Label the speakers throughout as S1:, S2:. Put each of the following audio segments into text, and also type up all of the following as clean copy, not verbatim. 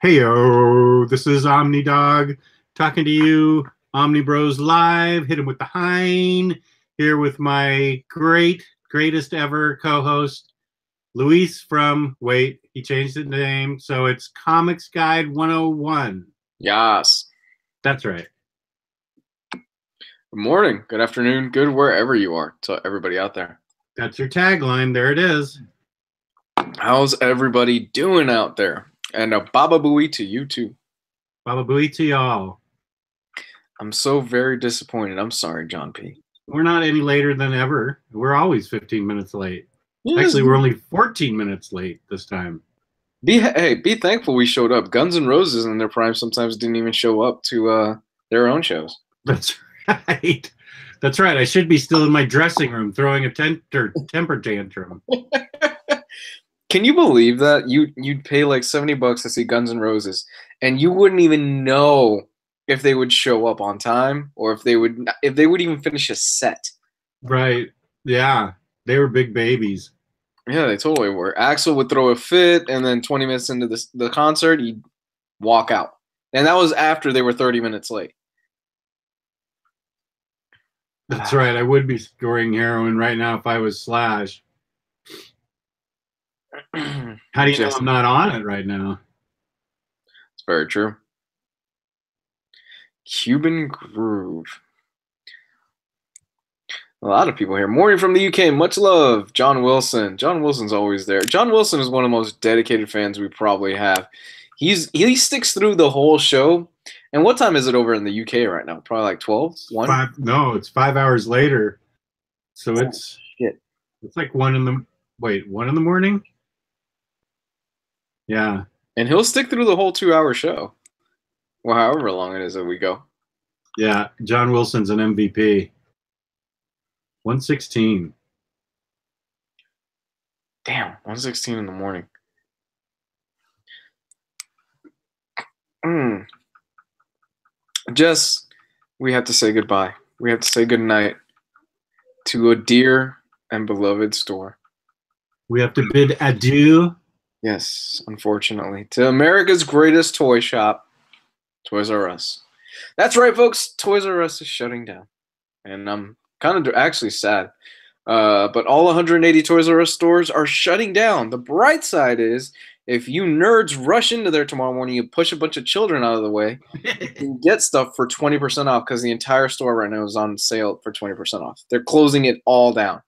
S1: Heyo, this is OmniDog talking to you, Omnibros Live. Hit him with the hind. Here with my greatest ever co-host, Luis from, he changed the name, so it's Comics Guide 101.
S2: Yes.
S1: That's right.
S2: Good morning, good afternoon, good wherever you are to everybody out there.
S1: That's your tagline. There it is.
S2: How's everybody doing out there? And a baba booey to you too.
S1: Baba booey to y'all.
S2: I'm so very disappointed. I'm sorry, John P.
S1: We're not any later than ever. We're always 15 minutes late.
S2: Yes.
S1: Actually, we're only 14 minutes late this time.
S2: Be thankful we showed up. Guns N' Roses in their prime sometimes didn't even show up to their own shows.
S1: That's right. That's right. I should be still in my dressing room throwing a temper tantrum.
S2: Can you believe that you'd pay like $70 to see Guns N' Roses, and you wouldn't even know if they would show up on time or if they would even finish a set?
S1: Right. Yeah. They were big babies.
S2: Yeah, they totally were. Axl would throw a fit, and then 20 minutes into the concert, he'd walk out. And that was after they were 30 minutes late.
S1: That's right. I would be scoring heroin right now if I was Slash. How do you know I'm not on it right now?
S2: It's very true. Cuban Groove. A lot of people here. Morning from the UK. Much love. John Wilson. John Wilson's always there. John Wilson is one of the most dedicated fans we probably have. He sticks through the whole show. And what time is it over in the UK right now? Probably like 12? 1?
S1: No, it's 5 hours later. So it's like 1 in the morning? Yeah.
S2: And he'll stick through the whole 2-hour show. Well, however long it is that we go.
S1: Yeah, John Wilson's an MVP. 1:16.
S2: Damn, 1:16 in the morning. Jess, we have to say goodbye. We have to say goodnight to a dear and beloved store.
S1: We have to bid adieu.
S2: Yes, unfortunately. To America's greatest toy shop, Toys R Us. That's right, folks. Toys R Us is shutting down. And I'm kind of actually sad. But all 180 Toys R Us stores are shutting down. The bright side is, if you nerds rush into there tomorrow morning, you push a bunch of children out of the way, you can get stuff for 20% off because the entire store right now is on sale for 20% off. They're closing it all down.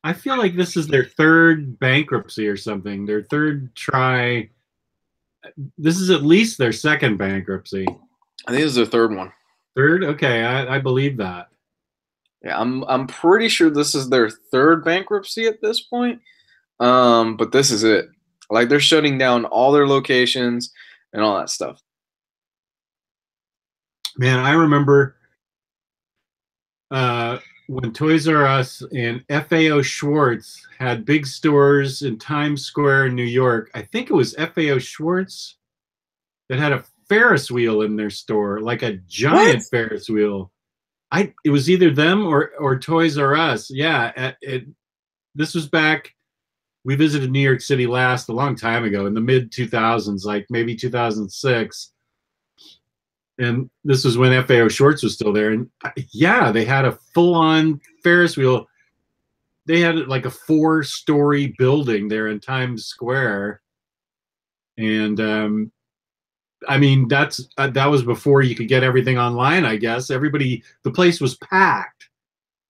S1: I feel like this is their third bankruptcy or something. Their third try. This is at least their second bankruptcy.
S2: I think this is their third one.
S1: Third? Okay, I believe that.
S2: Yeah, I'm pretty sure this is their third bankruptcy at this point. But this is it. Like, they're shutting down all their locations and all that stuff.
S1: Man, I remember when Toys R Us and FAO Schwartz had big stores in Times Square in New York. I think it was FAO Schwartz that had a Ferris wheel in their store, like a giant Ferris wheel. It was either them or Toys R Us. Yeah, this was back. We visited New York City last a long time ago in the mid 2000s, like maybe 2006. And this was when FAO Schwartz was still there. And yeah, they had a full-on Ferris wheel. They had like a 4-story building there in Times Square. And I mean, that was before you could get everything online, I guess. The place was packed.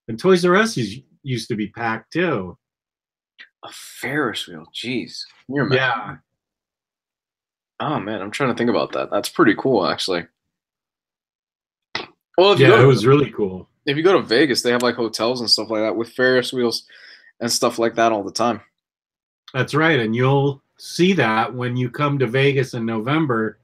S1: And Toys R Us used to be packed too.
S2: A Ferris wheel, jeez. Can you imagine?
S1: Yeah.
S2: Oh man, I'm trying to think about that. That's pretty cool, actually. Well,
S1: it was really cool.
S2: If you go to Vegas, they have like hotels and stuff like that with Ferris wheels and stuff like that all the time.
S1: That's right, and you'll see that when you come to Vegas in November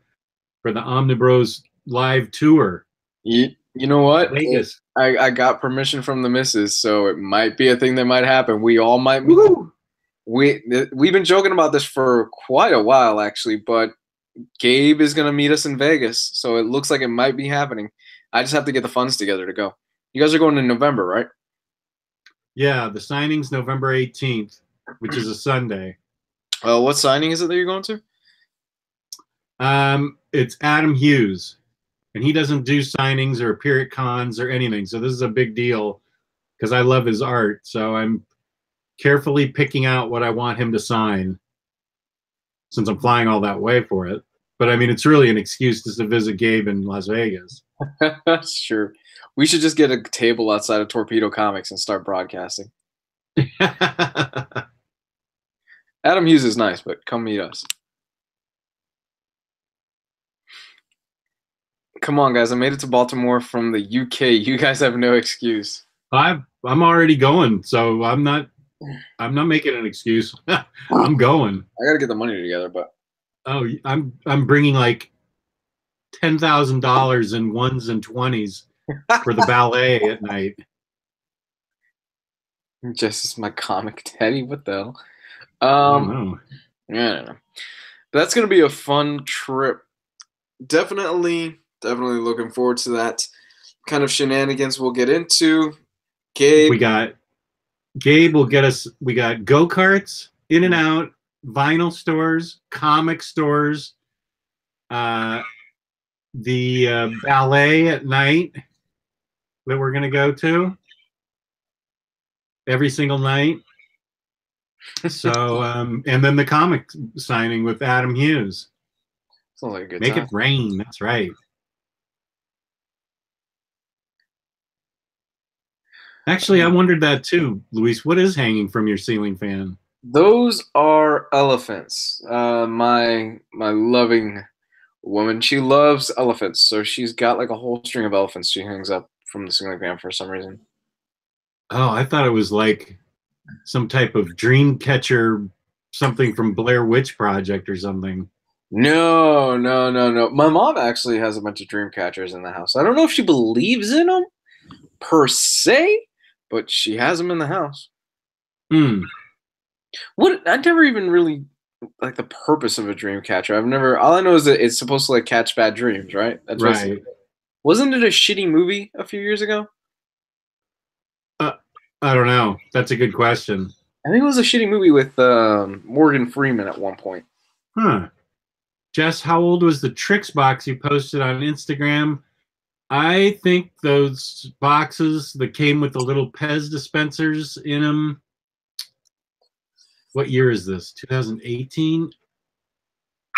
S1: for the Omnibrosllive tour.
S2: You know what?
S1: Vegas.
S2: I got permission from the missus, so it might be a thing that might happen. We all might. We've been joking about this for quite a while, actually, but Gabe is going to meet us in Vegas, so it looks like it might be happening. I just have to get the funds together to go. You guys are going in November, right?
S1: Yeah, the signing's November 18th, which is a Sunday.
S2: What signing is it that you're going to?
S1: It's Adam Hughes, and he doesn't do signings or appear at cons or anything. So this is a big deal because I love his art. So I'm carefully picking out what I want him to sign since I'm flying all that way for it. But I mean, it's really an excuse just to visit Gabe in Las Vegas.
S2: That's true. We should just get a table outside of Torpedo Comics and start broadcasting. Adam Hughes is nice, but come meet us. Come on, guys. I made it to Baltimore from the UK. You guys have no excuse.
S1: I'm already going, so I'm not making an excuse. I'm going.
S2: I gotta get the money together, but
S1: I'm bringing like $10,000 in ones and 20s for the ballet at night.
S2: Just as my comic daddy. What the hell?
S1: I don't know.
S2: Yeah, I don't know. But that's gonna be a fun trip. Definitely looking forward to that kind of shenanigans we'll get into. Gabe.
S1: Gabe will get us. We got go-karts, in and out, vinyl stores, comic stores, the ballet at night that we're gonna go to every single night. So and then the comic signing with Adam Hughes.
S2: Sounds like a good
S1: Make
S2: time.
S1: it rain. That's right. Actually, I wondered that too, Luis. What is hanging from your ceiling fan?
S2: Those are elephants. My loving woman, she loves elephants, so she's got like a whole string of elephants she hangs up from the ceiling fan for some reason.
S1: Oh, I thought it was like some type of dream catcher, something from Blair Witch Project or something.
S2: No. My mom actually has a bunch of dream catchers in the house. I don't know if she believes in them per se, but she has them in the house. What? I never even really like the purpose of a dream catcher. All I know is that it's supposed to like catch bad dreams, right? That's
S1: right.
S2: Wasn't it a shitty movie a few years ago?
S1: I don't know. That's a good question.
S2: I think it was a shitty movie with Morgan Freeman at one point.
S1: Huh. Jess, how old was the Tricks box you posted on Instagram? I think those boxes that came with the little Pez dispensers in them. What year is this? 2018?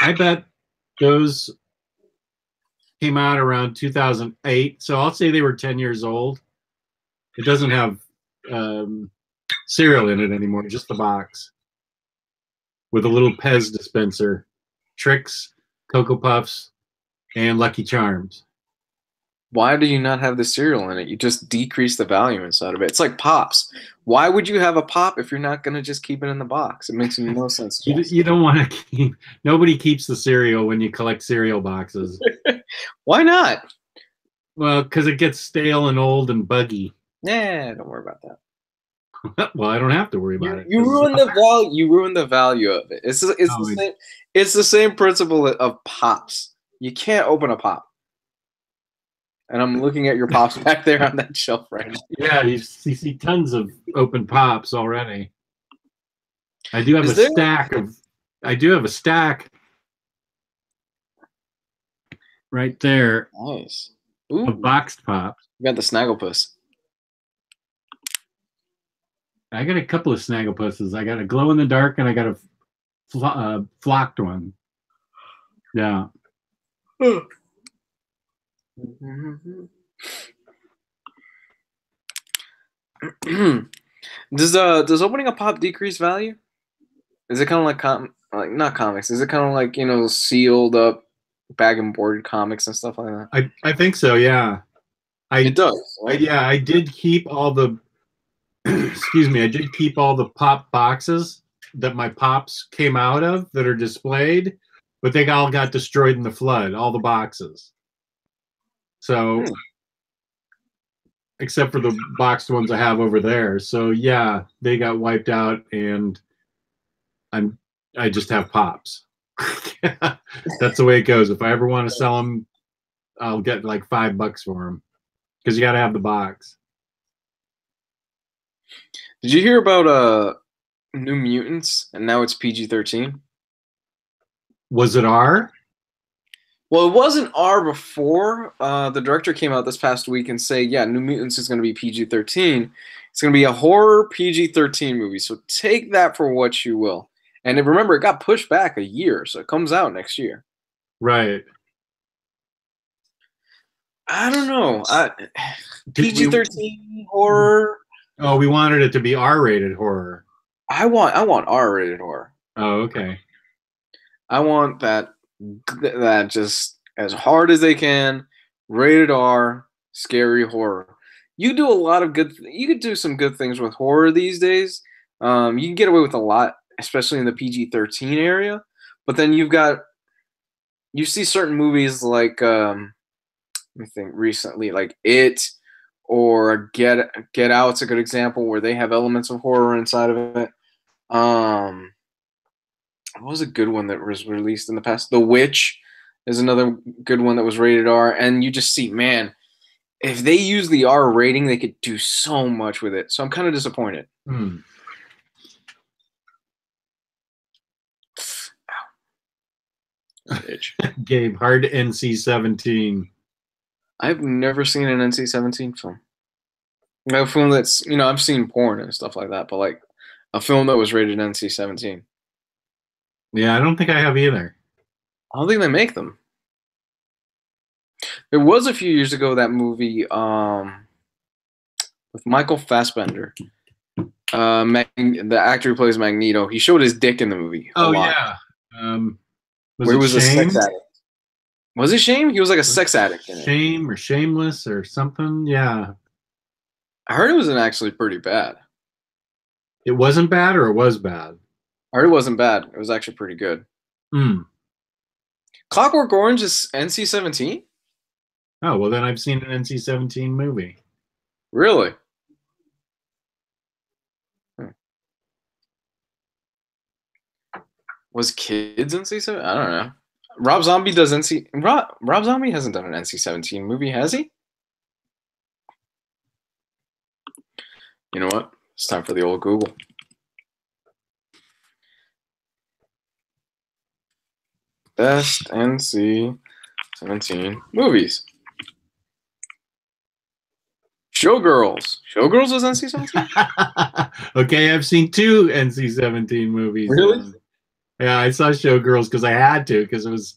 S1: I bet those came out around 2008. So I'll say they were 10 years old. It doesn't have cereal in it anymore, just the box with a little Pez dispenser, Tricks, Cocoa Puffs, and Lucky Charms.
S2: Why do you not have the cereal in it? You just decrease the value inside of it. It's like Pops. Why would you have a Pop if you're not going to just keep it in the box? It makes no sense.
S1: You don't want to keep. Nobody keeps the cereal when you collect cereal boxes.
S2: Why not?
S1: Well, because it gets stale and old and buggy.
S2: Yeah, don't worry about
S1: that. Well, I don't have to worry about it.
S2: You ruin the value. You ruin the value of it. It's the same. It's the same principle of Pops. You can't open a Pop. And I'm looking at your Pops back there on that shelf right now.
S1: Yeah, you see tons of open Pops already. I do have stack of. I do have a stack right there.
S2: Nice.
S1: Ooh. Of boxed Pops.
S2: You got the Snagglepuss.
S1: I got a couple of Snagglepusses. I got a glow in the dark and I got a flocked one. Yeah.
S2: Does opening a Pop decrease value? Is it kind of like not comics? Is it kind of like sealed up bag and board comics and stuff like that?
S1: I think so. Yeah.
S2: It does. Right?
S1: I did keep all the. Excuse me. I did keep all the Pop boxes that my Pops came out of that are displayed, but they all got destroyed in the flood. All the boxes. So, except for the boxed ones I have over there. So yeah, they got wiped out, and I just have Pops. That's the way it goes. If I ever want to sell them, I'll get like $5 for them because you got to have the box.
S2: Did you hear about New Mutants and now it's PG-13?
S1: Was it R?
S2: Well, it wasn't R before. The director came out this past week and say, yeah, New Mutants is going to be PG-13. It's going to be a horror PG-13 movie. So take that for what you will. And remember, it got pushed back a year, so it comes out next year.
S1: Right.
S2: I don't know. PG-13 horror.
S1: Oh, we wanted it to be R-rated horror.
S2: I want R-rated horror.
S1: Oh, okay.
S2: I want that just as hard as they can, rated R, scary horror. You do a lot of good. You could do some good things with horror these days. You can get away with a lot, especially in the PG-13 area. But then you see certain movies like let me think recently, like It or Get Out's a good example where they have elements of horror inside of it. What was a good one that was released in the past? The Witch is another good one that was rated R. And you just see, man, if they use the R rating, they could do so much with it. So I'm kind of disappointed.
S1: Gabe, hard NC-17.
S2: I've never seen an NC-17 film. A film that's, I've seen porn and stuff like that, but like a film that was rated NC-17.
S1: Yeah, I don't think I have either.
S2: I don't think they make them. There was a few years ago that movie with Michael Fassbender. The actor who plays Magneto, he showed his dick in the movie.
S1: Oh, yeah.
S2: Where he was a sex addict. Was it Shame? He was like a sex addict in it.
S1: Shame or Shameless or something? Yeah.
S2: I heard it wasn't actually pretty bad.
S1: It wasn't bad or it was bad?
S2: I heard it wasn't bad. It was actually pretty good. Clockwork Orange is NC-17?
S1: Oh, well, then I've seen an NC-17 movie.
S2: Really? Was Kids NC-17? I don't know. Rob Zombie does Rob Zombie hasn't done an NC-17 movie, has he? You know what? It's time for the old Google. Best NC-17 movies. Showgirls. Showgirls was NC-17?
S1: Okay, I've seen 2 NC-17 movies.
S2: Really?
S1: Yeah, I saw Showgirls because I had to, because it was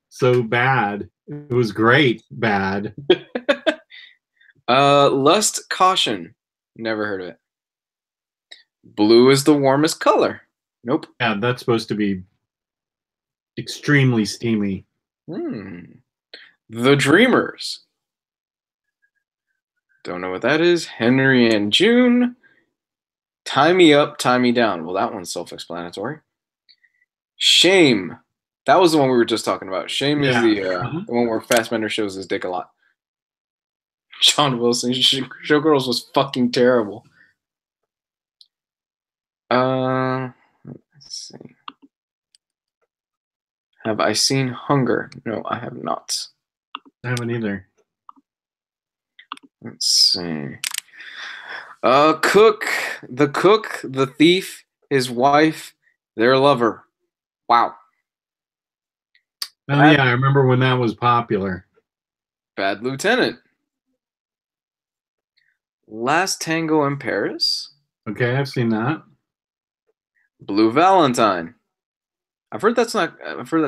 S1: so bad. It was great bad.
S2: Lust, Caution. Never heard of it. Blue is the warmest color. Nope.
S1: Yeah, that's supposed to be extremely steamy.
S2: The Dreamers. Don't know what that is. Henry and June. Tie Me Up, Tie Me Down. Well, that one's self-explanatory. Shame. That was the one we were just talking about. Shame is the one where Fassbender shows his dick a lot. John Wilson. Showgirls was fucking terrible. Let's see. Have I seen Hunger? No, I have not.
S1: I haven't either.
S2: Let's see. Cook, the thief, his wife, their lover. Wow.
S1: Oh, yeah, I remember when that was popular.
S2: Bad Lieutenant. Last Tango in Paris.
S1: Okay, I've seen that.
S2: Blue Valentine. I've heard that's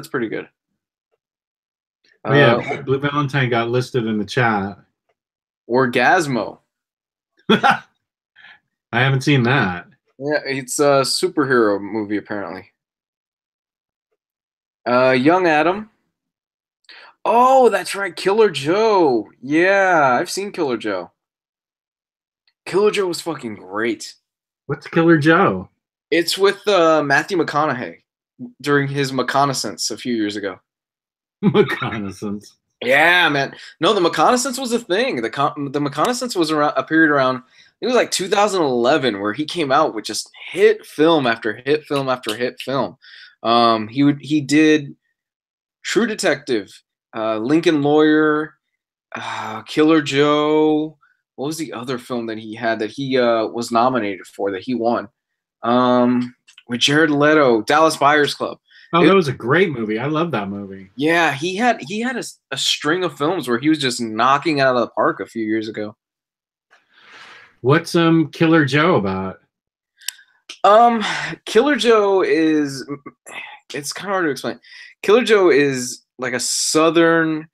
S2: pretty good.
S1: Oh, yeah, Blue Valentine got listed in the chat.
S2: Orgasmo.
S1: I haven't seen that.
S2: Yeah, it's a superhero movie apparently. Young Adam. Oh, that's right, Killer Joe. Yeah, I've seen Killer Joe. Killer Joe was fucking great.
S1: What's Killer Joe?
S2: It's with Matthew McConaughey during his reconnaissance a few years ago.
S1: Reconnaissance.
S2: Yeah, man. No, the reconnaissance was a thing. The reconnaissance was a period around, it was like 2011 where he came out with just hit film after hit film after hit film. He did True Detective, Lincoln Lawyer, Killer Joe. What was the other film that he had that he was nominated for that he won? With Jared Leto, Dallas Buyers Club.
S1: Oh, that was a great movie. I love that movie.
S2: Yeah, he had a string of films where he was just knocking it out of the park a few years ago.
S1: What's Killer Joe about?
S2: Killer Joe is, it's kind of hard to explain. Killer Joe is like a southern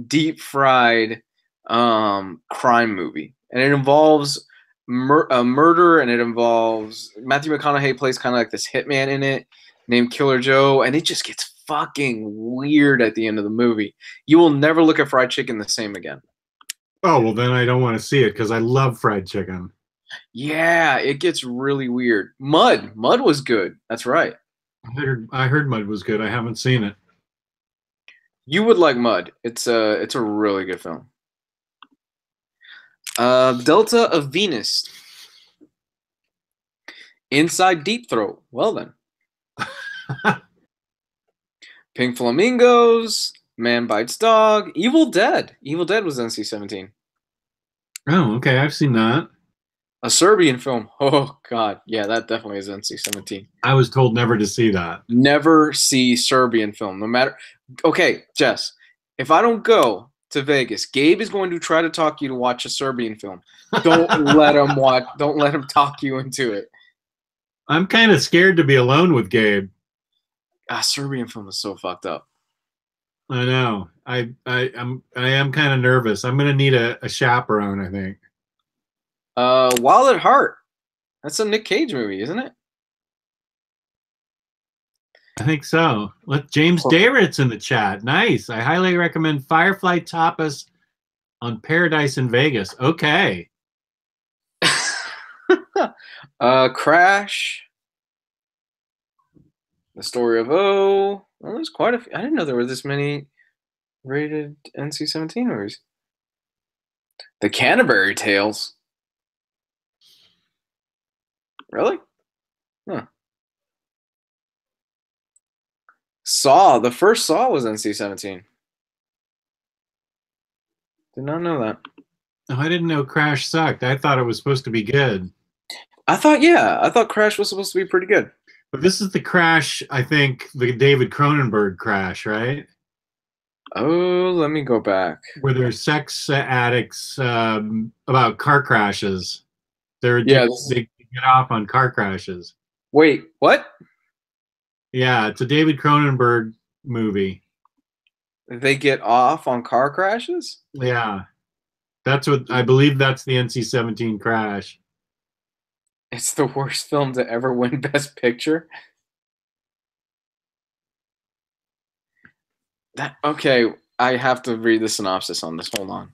S2: deep fried crime movie, and it involves a murder, and it involves Matthew McConaughey plays kind of like this hitman in it named Killer Joe, and it just gets fucking weird at the end of the movie. You will never look at fried chicken the same again.
S1: Oh, well, then I don't want to see it because I love fried chicken.
S2: Yeah, it gets really weird. Mud was good. That's right.
S1: I heard Mud was good. I haven't seen it.
S2: You would like Mud. It's a really good film. Delta of Venus. Inside Deep Throat. Well then. Pink Flamingos. Man Bites Dog. Evil Dead. Evil Dead was NC-17.
S1: Oh, okay. I've seen that.
S2: A Serbian film. Oh, God. Yeah, that definitely is NC-17.
S1: I was told never to see that.
S2: Never see Serbian film. No matter. Okay, Jess. If I don't go to Vegas, Gabe is going to try to talk you to watch a Serbian film. Don't let him watch. Don't let him talk you into it.
S1: I'm kind of scared to be alone with Gabe.
S2: Serbian film is so fucked up.
S1: I know. I am kind of nervous. I'm gonna need a chaperone, I think.
S2: Wild at Heart. That's a Nick Cage movie, isn't it?
S1: I think so. Let James Dayrit's in the chat. Nice. I highly recommend Firefly Tapas on Paradise in Vegas. Okay.
S2: Crash. The Story of O. Well, there's quite a few. I didn't know there were this many rated NC-17 movies. The Canterbury Tales. Really? Huh. Saw. The first Saw was NC-17. Did not know that.
S1: Oh, I didn't know Crash sucked. I thought it was supposed to be good.
S2: I thought Crash was supposed to be pretty good.
S1: But this is the Crash, I think, the David Cronenberg Crash, right?
S2: Oh, let me go back.
S1: Where they're sex addicts about car crashes. They get off on car crashes.
S2: Wait, what?
S1: Yeah, it's a David Cronenberg movie.
S2: They get off on car crashes?
S1: Yeah. That's what I believe that's the NC-17 Crash.
S2: It's the worst film to ever win Best Picture. Okay, I have to read the synopsis on this. Hold on.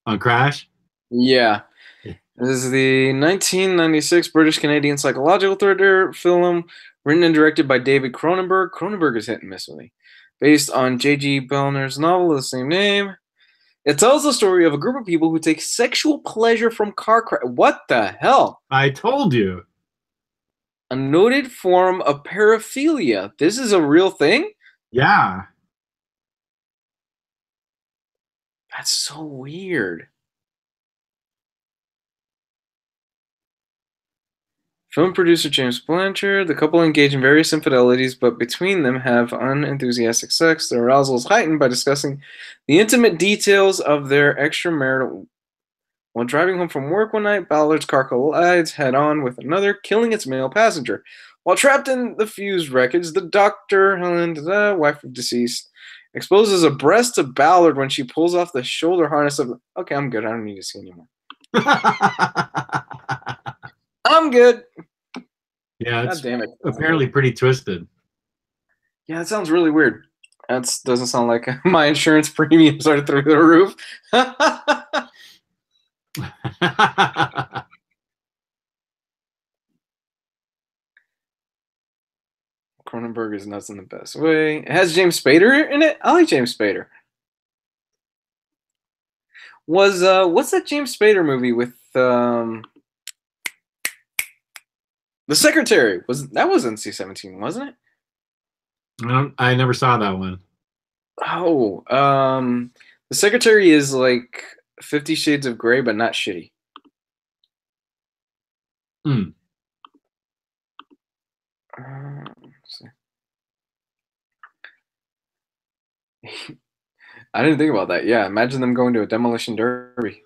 S1: On Crash?
S2: Yeah. This is the 1996 British-Canadian psychological thriller film written and directed by David Cronenberg. Cronenberg is hit and miss with me. Based on J.G. Bellner's novel of the same name. It tells the story of a group of people who take sexual pleasure from car crash. What the hell?
S1: I told you.
S2: A noted form of paraphilia. This is a real thing?
S1: Yeah.
S2: That's so weird. Film producer James Blanchard. The couple engage in various infidelities, but between them have unenthusiastic sex. Their arousal is heightened by discussing the intimate details of their extramarital. While driving home from work one night, Ballard's car collides head-on with another, killing its male passenger. While trapped in the fused wreckage, the doctor, Helen, the wife of deceased, exposes a breast to Ballard when she pulls off the shoulder harness of... Okay, I'm good. I don't need to see anymore. I'm good.
S1: Yeah, it's
S2: God damn it.
S1: Apparently pretty twisted.
S2: Yeah, that sounds really weird. That doesn't sound like my insurance premiums are through the roof. Cronenberg is nuts in the best way. It has James Spader in it. I like James Spader. Was what's that James Spader movie with The Secretary? That was NC-17, wasn't it?
S1: I never saw that one.
S2: Oh, The Secretary is like 50 Shades of Grey, but not shitty.
S1: Hmm.
S2: I didn't think about that. Yeah, imagine them going to a demolition derby.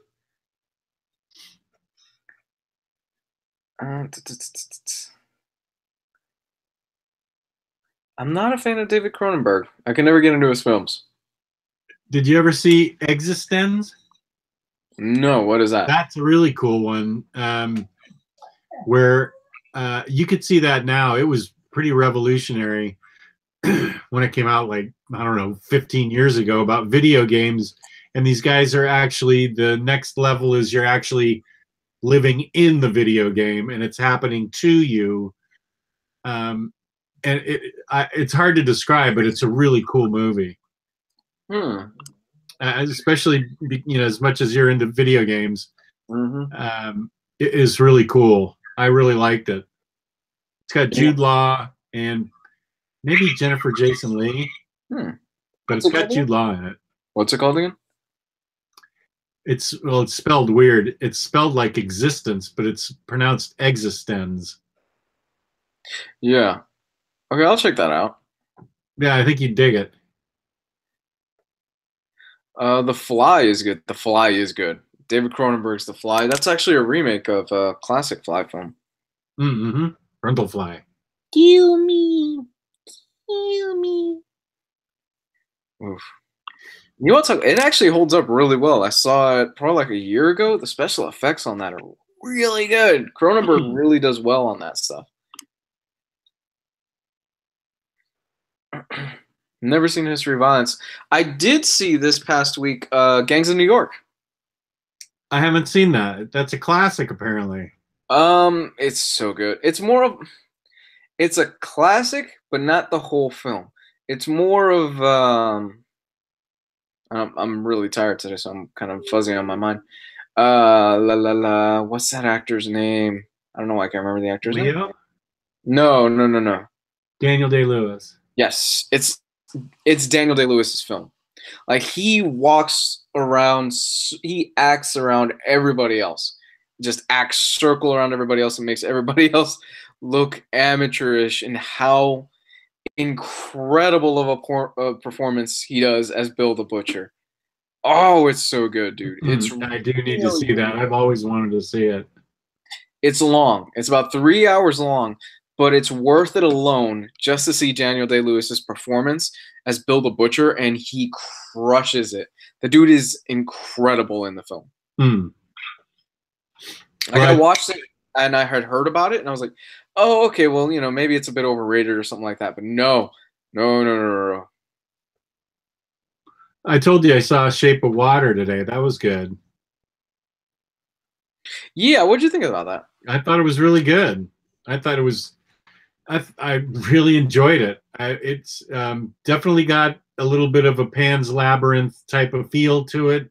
S2: I'm not a fan of David Cronenberg. I can never get into his films.
S1: Did you ever see Existenz?
S2: No, what is that?
S1: That's a really cool one. Where you could see that now. It was pretty revolutionary when it came out, like, I don't know, 15 years ago, about video games. And these guys are actually, the next level is you're actually living in the video game and it's happening to you. And it's hard to describe, but it's a really cool movie. Especially, as much as you're into video games, it is really cool. I really liked it. It's got Jude Law and maybe Jennifer Jason Leigh, but it's got Jude Law in it.
S2: What's it called again?
S1: It's spelled weird. It's spelled like existence, but it's pronounced existenz.
S2: Yeah. Okay, I'll check that out.
S1: Yeah, I think you'd dig it.
S2: The Fly is good. The Fly is good. David Cronenberg's The Fly. That's actually a remake of a classic Fly film.
S1: Mm-hmm. Brundle Fly.
S2: Kill me. Kill me. Oof. You know what's up? It actually holds up really well. I saw it probably like a year ago. The special effects on that are really good. Cronenberg really does well on that stuff. Never seen History of Violence. I did see this past week Gangs of New York.
S1: I haven't seen that. That's a classic, apparently.
S2: It's so good. It's a classic, but not the whole film. It's more of I'm really tired today, so I'm kind of fuzzy on my mind. What's that actor's name? I don't know why I can't remember the actor's name. No.
S1: Daniel Day-Lewis.
S2: Yes, it's Daniel Day-Lewis's film. Like, he walks around, he acts around everybody else. Just acts circle around everybody else and makes everybody else look amateurish, and how incredible of a performance he does as Bill the Butcher. Oh, it's so good, dude.
S1: I do need to see that. I've always wanted to see it.
S2: It's long. It's about 3 hours long, but it's worth it alone just to see Daniel Day-Lewis's performance as Bill the Butcher, and he crushes it. The dude is incredible in the film. Like, I watched it, and I had heard about it, and I was like, oh, okay, well, maybe it's a bit overrated or something like that. But no.
S1: I told you I saw Shape of Water today. That was good.
S2: Yeah, what'd you think about that?
S1: I thought it was really good. I really enjoyed it. It's definitely got a little bit of a Pan's Labyrinth type of feel to it.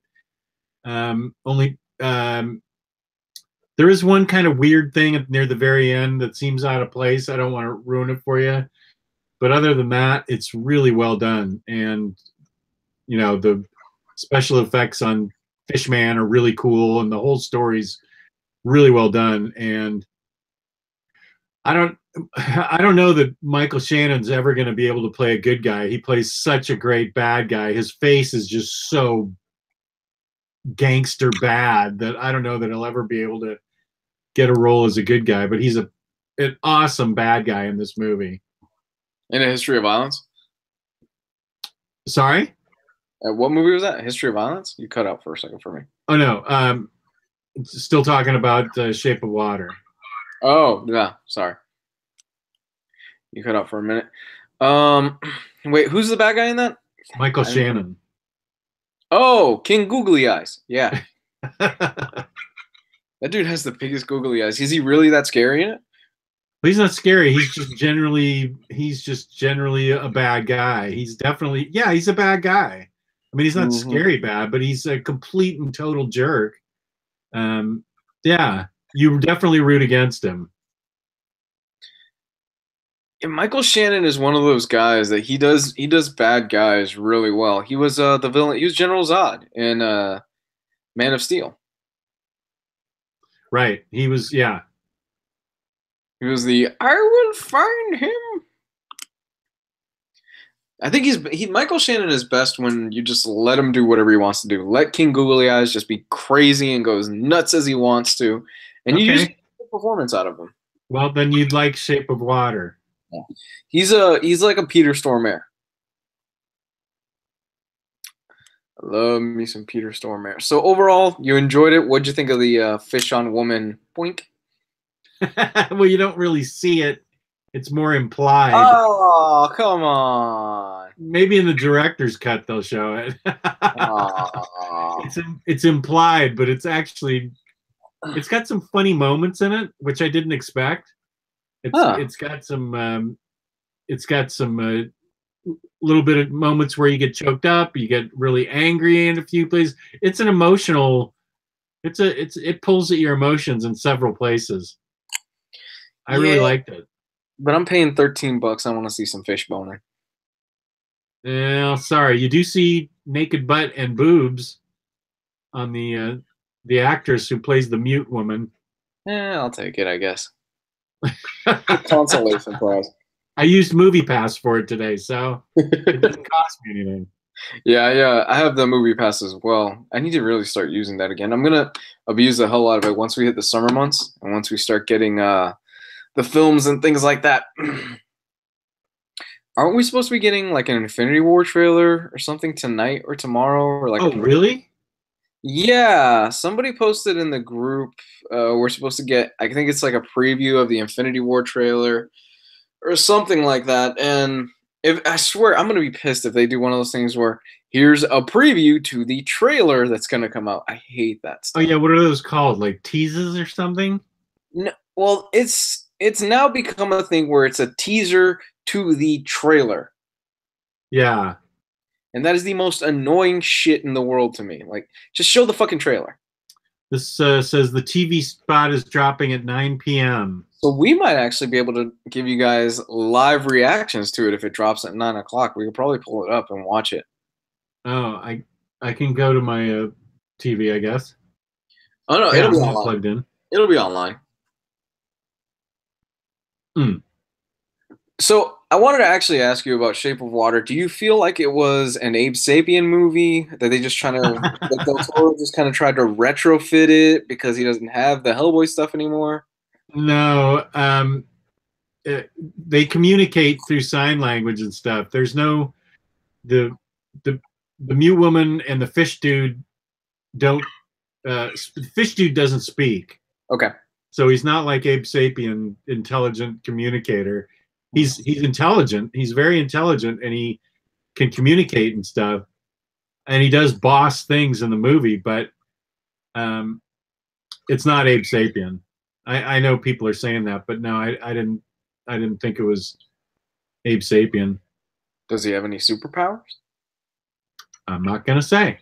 S1: There is one kind of weird thing near the very end that seems out of place. I don't want to ruin it for you. But other than that, it's really well done. And, the special effects on Fishman are really cool. And the whole story's really well done. And I don't know that Michael Shannon's ever going to be able to play a good guy. He plays such a great bad guy. His face is just so gangster bad that I don't know that he'll ever be able to get a role as a good guy, but he's an awesome bad guy in this movie.
S2: In A History of Violence?
S1: Sorry?
S2: What movie was that? History of Violence? You cut out for a second for me.
S1: Oh, no. Still talking about Shape of Water.
S2: Oh, yeah. Sorry. You cut out for a minute. Wait, who's the bad guy in that?
S1: Michael Shannon.
S2: Oh, King Googly Eyes. Yeah. That dude has the biggest googly eyes. Is he really that scary in it?
S1: He's not scary. He's just generally a bad guy. He's a bad guy. I mean, he's not scary bad, but he's a complete and total jerk. Yeah, you definitely root against him.
S2: Yeah, Michael Shannon is one of those guys that he does bad guys really well. He was the villain. He was General Zod in Man of Steel.
S1: Right. He was, yeah.
S2: He was the I will find him. I think Michael Shannon is best when you just let him do whatever he wants to do. Let King Googly Eyes just be crazy and go as nuts as he wants to, and you just
S1: Okay.
S2: get a performance out of him.
S1: Well, then you'd like Shape of Water.
S2: Yeah. He's like a Peter Stormare. I love me some Peter Stormare. So overall, you enjoyed it. What'd you think of the fish on woman? Boink.
S1: Well, you don't really see it. It's more implied.
S2: Oh, come on.
S1: Maybe in the director's cut they'll show it. It's implied, but it's got some funny moments in it, which I didn't expect. It's got some little bit of moments where you get choked up, you get really angry in a few places. It's an emotional. It pulls at your emotions in several places. I really liked it.
S2: But I'm paying $13. I want to see some fish boning.
S1: Yeah, sorry. You do see naked butt and boobs on the actress who plays the mute woman.
S2: Yeah, I'll take it, I guess. Consolation prize.
S1: I used MoviePass for it today, so it didn't cost me anything.
S2: Yeah, I have the MoviePass as well. I need to really start using that again. I'm gonna abuse the hell out of it once we hit the summer months and once we start getting the films and things like that. Aren't we supposed to be getting like an Infinity War trailer or something tonight or tomorrow or like?
S1: Oh, really?
S2: Yeah, somebody posted in the group. We're supposed to get. I think it's like a preview of the Infinity War trailer or something like that. And I swear I'm gonna be pissed if they do one of those things where here's a preview to the trailer that's gonna come out. I hate that stuff.
S1: Oh yeah, what are those called? Like teases or something?
S2: No, well, it's now become a thing where it's a teaser to the trailer.
S1: Yeah.
S2: And that is the most annoying shit in the world to me. Like, just show the fucking trailer.
S1: This says the TV spot is dropping at 9 p.m.
S2: So we might actually be able to give you guys live reactions to it if it drops at 9 o'clock. We could probably pull it up and watch it.
S1: Oh, I can go to my TV, I guess.
S2: Oh no,
S1: Yeah,
S2: it'll be
S1: I'm
S2: online.
S1: plugged in.
S2: It'll be online.
S1: Mm.
S2: So I wanted to actually ask you about Shape of Water. Do you feel like it was an Abe Sapien movie that they just trying to, like Del Toro just kind of tried to retrofit it because he doesn't have the Hellboy stuff anymore?
S1: No, they communicate through sign language and stuff. There's no the mute woman and the fish dude don't. The fish dude doesn't speak.
S2: Okay.
S1: So he's not like Abe Sapien, intelligent communicator. He's intelligent. He's very intelligent, and he can communicate and stuff. And he does boss things in the movie, but it's not Abe Sapien. I know people are saying that, but no, I didn't think it was Abe Sapien.
S2: Does he have any superpowers?
S1: I'm not gonna say.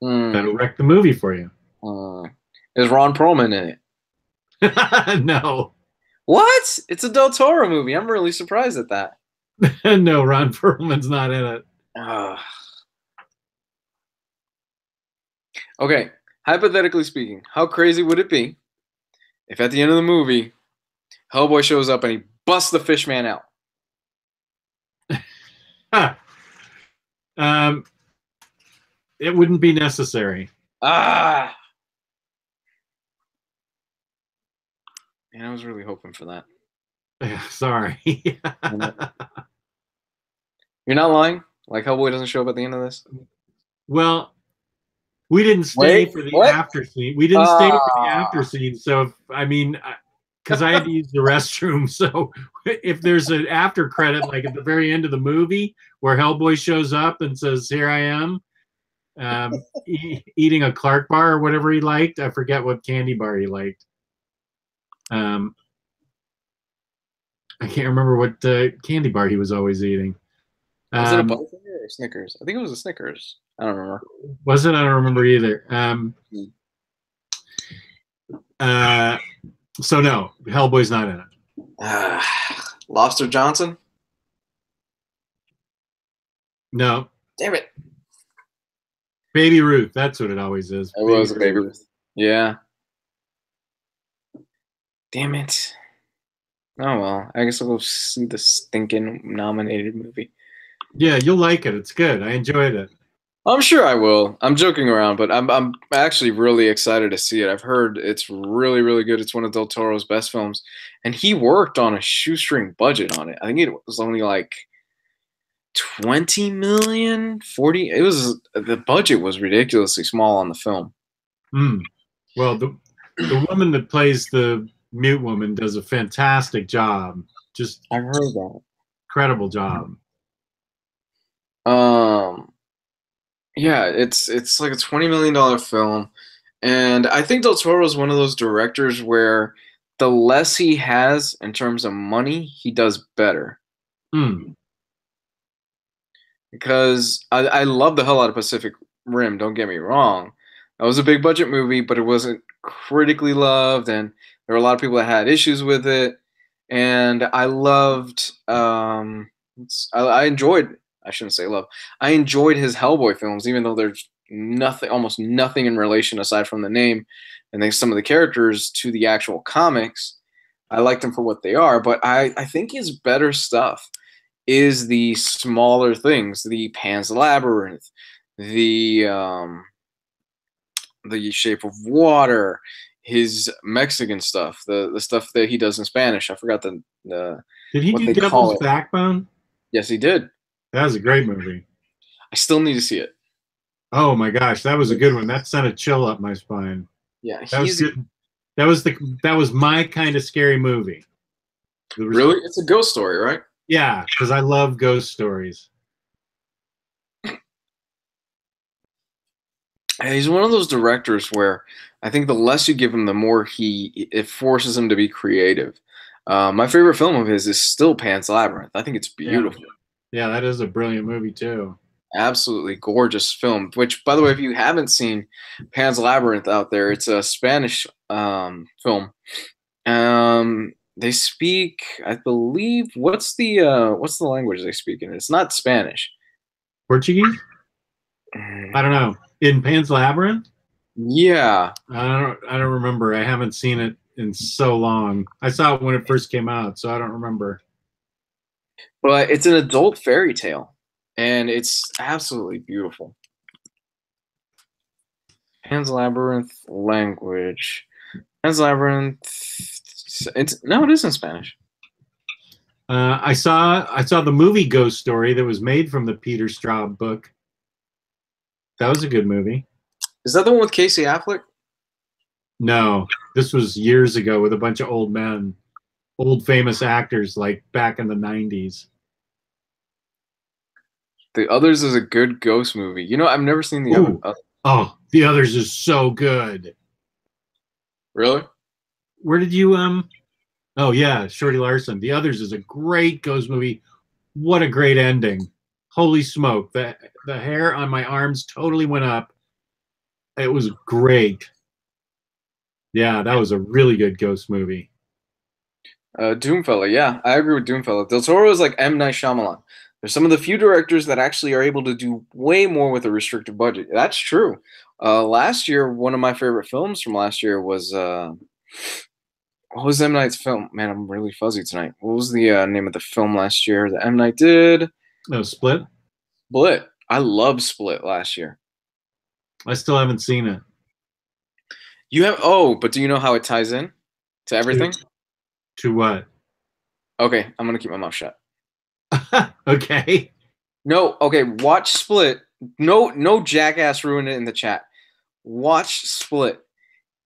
S1: That'll wreck the movie for you.
S2: Is Ron Perlman in
S1: it? No.
S2: What? It's a Del Toro movie. I'm really surprised at that.
S1: No, Ron Perlman's not in it.
S2: Okay, hypothetically speaking, how crazy would it be if at the end of the movie, Hellboy shows up and he busts the fish man out?
S1: It wouldn't be necessary.
S2: Man, I was really hoping for that.
S1: Sorry.
S2: You're not lying? Like Hellboy doesn't show up at the end of this?
S1: Well, we didn't stay for the after scene. We didn't stay for the after scene. So, because I had to use the restroom. So if there's an after credit, like at the very end of the movie, where Hellboy shows up and says, "Here I am," eating a Clark bar or whatever he liked. I forget what candy bar he liked. I can't remember what candy bar he was always eating.
S2: Was it a Butterfinger or Snickers? I think it was a Snickers. I don't remember.
S1: Was it? I don't remember either. So no, Hellboy's not in it.
S2: Lobster Johnson?
S1: No.
S2: Damn it.
S1: Baby Ruth. That's what it always is.
S2: It was Baby Ruth. Yeah. Damn it. Oh well, I guess I'll go see the stinking nominated movie.
S1: Yeah, you'll like it. It's good. I enjoyed it.
S2: I'm sure I will. I'm joking around, but I'm actually really excited to see it. I've heard it's really, really good. It's one of Del Toro's best films, and he worked on a shoestring budget on it. I think it was only like 20 million, 40. It was the budget was ridiculously small on the film.
S1: Well, the woman that plays the mute woman does a fantastic job. Just
S2: I've heard that.
S1: incredible job.
S2: Yeah, it's like a $20 million film, and I think Del Toro is one of those directors where the less he has in terms of money, he does better. Because I love the hell out of Pacific Rim. Don't get me wrong, that was a big budget movie, but it wasn't critically loved, and there were a lot of people that had issues with it. And I loved. I enjoyed. I shouldn't say love. I enjoyed his Hellboy films, even though there's nothing, almost nothing in relation aside from the name and then some of the characters to the actual comics. I liked them for what they are, but I think his better stuff is the smaller things, the Pan's Labyrinth, the Shape of Water, his Mexican stuff, the stuff that he does in Spanish. I forgot
S1: Did he
S2: what
S1: do
S2: they call
S1: Devil's
S2: it.
S1: Backbone?
S2: Yes, he did.
S1: That was a great movie.
S2: I still need to see it.
S1: Oh my gosh, that was a good one. That sent a chill up my spine.
S2: Yeah,
S1: That was good. That was my kind of scary movie.
S2: Really? It's a ghost story, right?
S1: Yeah, because I love ghost stories.
S2: And he's one of those directors where I think the less you give him, the more it forces him to be creative. My favorite film of his is still Pan's Labyrinth. I think it's beautiful.
S1: Yeah, that is a brilliant movie too.
S2: Absolutely gorgeous film. Which, by the way, if you haven't seen Pan's Labyrinth out there, it's a Spanish film. They speak, I believe, what's the language they speak in? It's not Spanish.
S1: Portuguese? I don't know. In Pan's Labyrinth?
S2: Yeah.
S1: I don't remember. I haven't seen it in so long. I saw it when it first came out, so I don't remember.
S2: But it's an adult fairy tale, and it's absolutely beautiful. Pan's Labyrinth language. Pan's Labyrinth. It is in Spanish.
S1: I saw the movie Ghost Story that was made from the Peter Straub book. That was a good movie.
S2: Is that the one with Casey Affleck?
S1: No, this was years ago with a bunch of old men, old famous actors like back in the 90s.
S2: The Others is a good ghost movie. You know, I've never seen the other.
S1: Oh, The Others is so good.
S2: Really?
S1: Where did you Oh yeah, Shorty Larson. The Others is a great ghost movie. What a great ending. Holy smoke. The hair on my arms totally went up. It was great. Yeah, that was a really good ghost movie.
S2: Doomfella, yeah, I agree with Doomfella. Del Toro is like M. Night Shyamalan. There's some of the few directors that actually are able to do way more with a restricted budget. That's true. Last year, one of my favorite films from last year was what was M. Night's film? Man, I'm really fuzzy tonight. What was the name of the film last year that M. Night did?
S1: No, Split?
S2: Split. I loved Split last year.
S1: I still haven't seen it.
S2: You have but do you know how it ties in to everything?
S1: To what?
S2: Okay, I'm gonna keep my mouth shut.
S1: Okay.
S2: No, okay, watch Split. No jackass ruin it in the chat. Watch Split.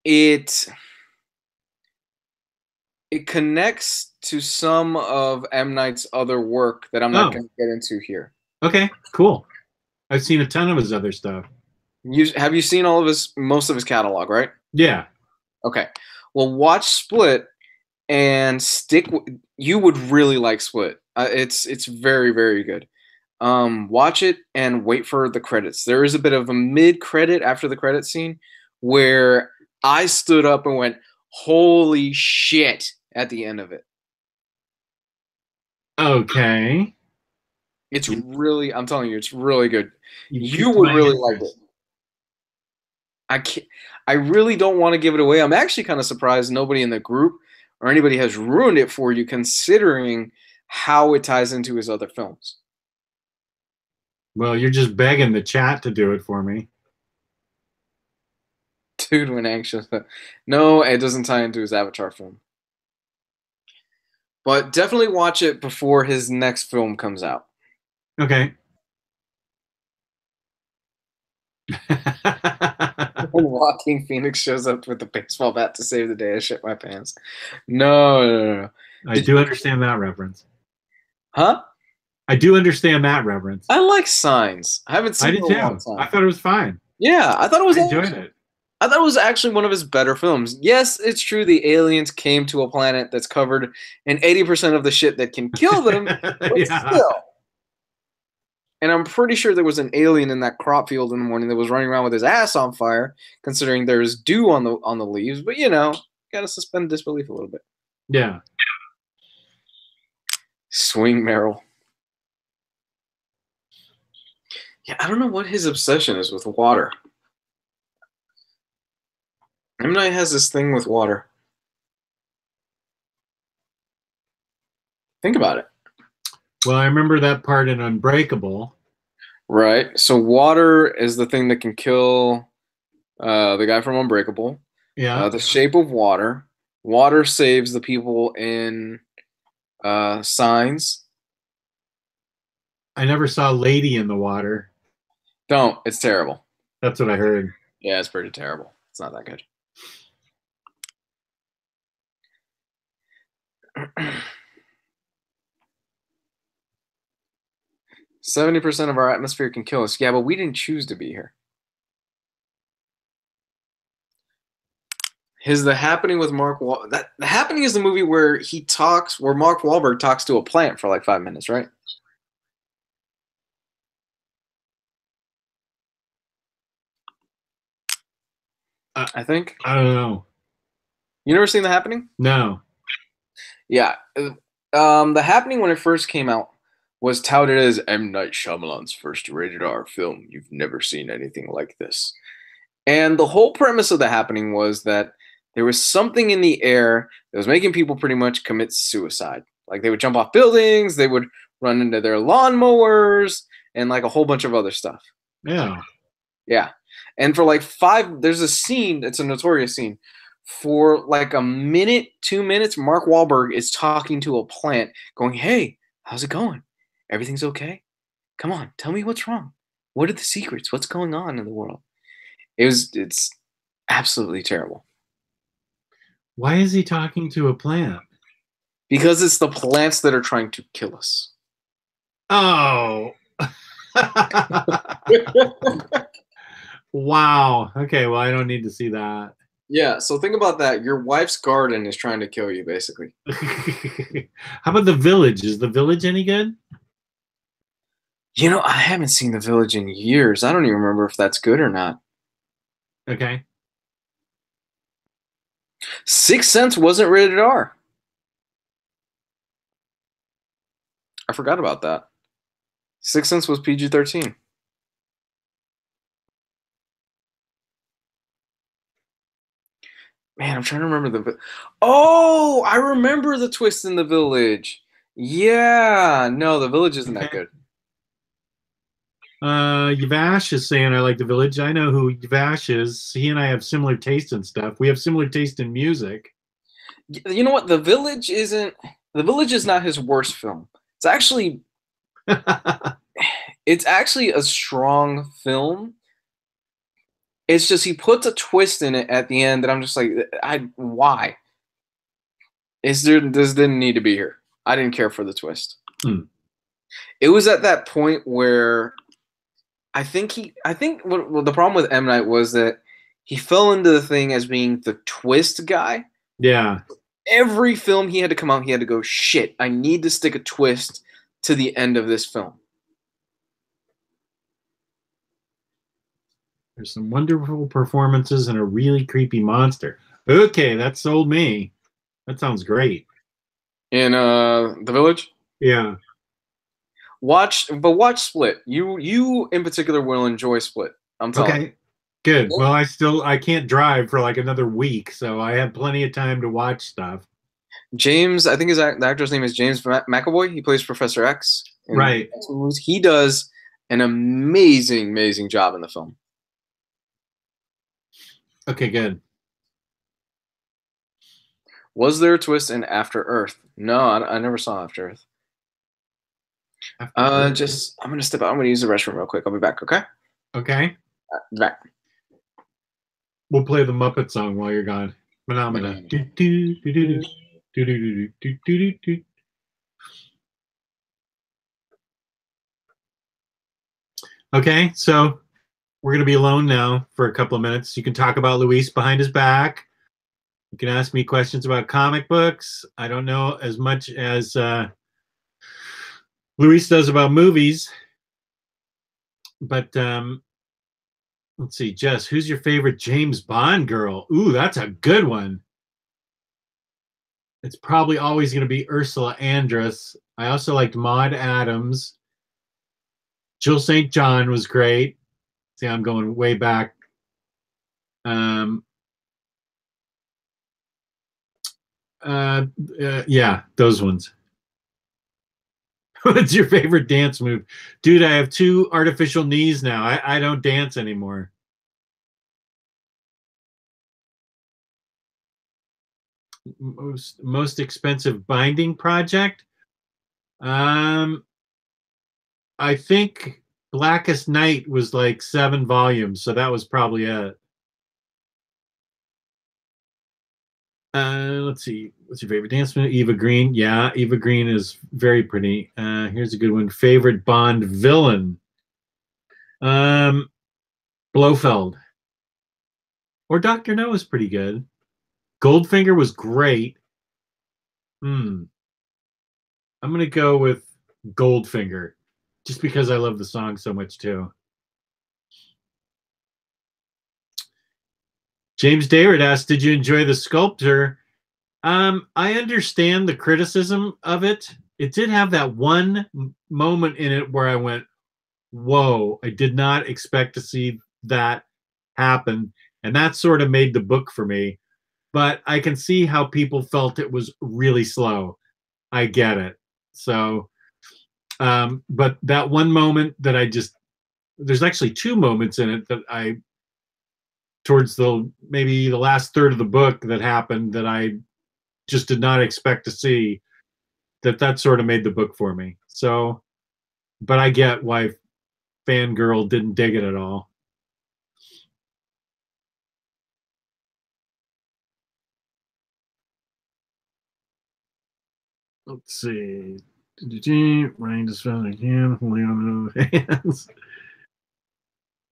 S2: It connects to some of M. Night's other work that I'm not going to get into here.
S1: Okay, cool. I've seen a ton of his other stuff.
S2: Have you seen most of his catalog, right?
S1: Yeah.
S2: Okay. Well, watch Split and you would really like Split. It's very, very good. Watch it and wait for the credits. There is a bit of a mid-credit after the credit scene where I stood up and went, holy shit, at the end of it.
S1: Okay.
S2: It's really, I'm telling you, it's really good. You would really like it. I really don't want to give it away. I'm actually kind of surprised nobody in the group or anybody has ruined it for you, considering how it ties into his other films.
S1: Well, you're just begging the chat to do it for me.
S2: Dude, when anxious. No, it doesn't tie into his Avatar film. But definitely watch it before his next film comes out.
S1: Okay.
S2: When Walking Phoenix shows up with a baseball bat to save the day, I shit my pants. No.
S1: I do understand that reference.
S2: Huh?
S1: I do understand that reference.
S2: I like Signs. I haven't seen
S1: I
S2: it
S1: did
S2: in a long
S1: too.
S2: time.
S1: I thought it was fine.
S2: Yeah, I thought it was.
S1: I enjoyed it.
S2: I thought it was actually one of his better films. Yes, it's true the aliens came to a planet that's covered in 80% of the shit that can kill them, but
S1: Yeah.
S2: still. And I'm pretty sure there was an alien in that crop field in the morning that was running around with his ass on fire, considering there's dew on the leaves. But you know, gotta suspend disbelief a little bit.
S1: Yeah.
S2: Swing Meryl. Yeah, I don't know what his obsession is with water. M. Night has this thing with water. Think about it.
S1: Well, I remember that part in Unbreakable.
S2: Right. So water is the thing that can kill the guy from Unbreakable.
S1: Yeah.
S2: The Shape of Water. Water saves the people in Signs.
S1: I never saw Lady in the Water.
S2: Don't. It's terrible.
S1: That's what I heard.
S2: Yeah, it's pretty terrible. It's not that good. 70% of our atmosphere can kill us. Yeah, but we didn't choose to be here. The Happening with Mark Wahlberg. The Happening is the movie where Mark Wahlberg talks to a plant for like 5 minutes, right? I think.
S1: I don't know.
S2: You never seen The Happening?
S1: No.
S2: Yeah. The Happening, when it first came out, was touted as M. Night Shyamalan's first rated R film. You've never seen anything like this. And the whole premise of The Happening was that there was something in the air that was making people pretty much commit suicide. Like they would jump off buildings, they would run into their lawnmowers, and like a whole bunch of other stuff.
S1: Yeah.
S2: Yeah. And for like there's a scene, it's a notorious scene. For like a minute, 2 minutes, Mark Wahlberg is talking to a plant going, "Hey, how's it going? Everything's okay? Come on, tell me what's wrong. What are the secrets? What's going on in the world?" It's absolutely terrible.
S1: Why is he talking to a plant?
S2: Because it's the plants that are trying to kill us.
S1: Oh. Wow. Okay, well, I don't need to see that.
S2: Yeah, so think about that. Your wife's garden is trying to kill you, basically.
S1: How about The Village? Is The Village any good?
S2: You know, I haven't seen The Village in years. I don't even remember if that's good or not.
S1: Okay.
S2: Sixth Sense wasn't rated R. I forgot about that. Sixth Sense was PG-13. Man, I'm trying to remember Oh, I remember the twist in The Village. Yeah, no, The Village isn't that good.
S1: Yavash is saying I like The Village. I know who Yavash is. He and I have similar taste in stuff. We have similar taste in music.
S2: You know what? The Village is not his worst film. It's actually a strong film. It's just he puts a twist in it at the end that I'm just like, why? This didn't need to be here. I didn't care for the twist. It was at that point where I think what the problem with M. Night was that he fell into the thing as being the twist guy.
S1: Yeah.
S2: Every film he had to come out, he had to go, shit, I need to stick a twist to the end of this film.
S1: There's some wonderful performances and a really creepy monster. Okay, that sold me. That sounds great.
S2: In The Village?
S1: Yeah.
S2: Watch Split. You in particular will enjoy Split. I'm telling you.
S1: Okay. Good. Well, I can't drive for like another week, so I have plenty of time to watch stuff.
S2: James, I think the actor's name is James McAvoy. He plays Professor X.
S1: Right.
S2: He does an amazing, amazing job in the film.
S1: Okay, good.
S2: Was there a twist in After Earth? No, I never saw After Earth. I'm gonna step out. I'm gonna use the restroom real quick. I'll be back. Okay.
S1: Okay.
S2: Back.
S1: We'll play the Muppet song while you're gone. Phenomena. Okay, so we're going to be alone now for a couple of minutes. You can talk about Luis behind his back. You can ask me questions about comic books. I don't know as much as Luis does about movies. But let's see, Jess, who's your favorite James Bond girl? Ooh, that's a good one. It's probably always going to be Ursula Andress. I also liked Maude Adams. Jill St. John was great. See, I'm going way back. Yeah, those ones. What's your favorite dance move? Dude, I have 2 artificial knees now. I don't dance anymore. Most expensive binding project? I think Blackest Night was like 7 volumes, so that was probably it. Let's see. What's your favorite dance move? Eva Green. Yeah, Eva Green is very pretty. Here's a good one. Favorite Bond villain? Blofeld. Or Dr. No is pretty good. Goldfinger was great. I'm going to go with Goldfinger, just because I love the song so much too. James David asked, did you enjoy The Sculptor? I understand the criticism of it. It did have that one moment in it where I went, whoa, I did not expect to see that happen. And that sort of made the book for me. But I can see how people felt it was really slow. I get it. So, but that one moment that there's actually 2 moments in it that towards maybe the last third of the book that happened that I just did not expect to see, that sort of made the book for me. So, but I get why Fangirl didn't dig it at all. Let's see. Ryan just found again. Hands.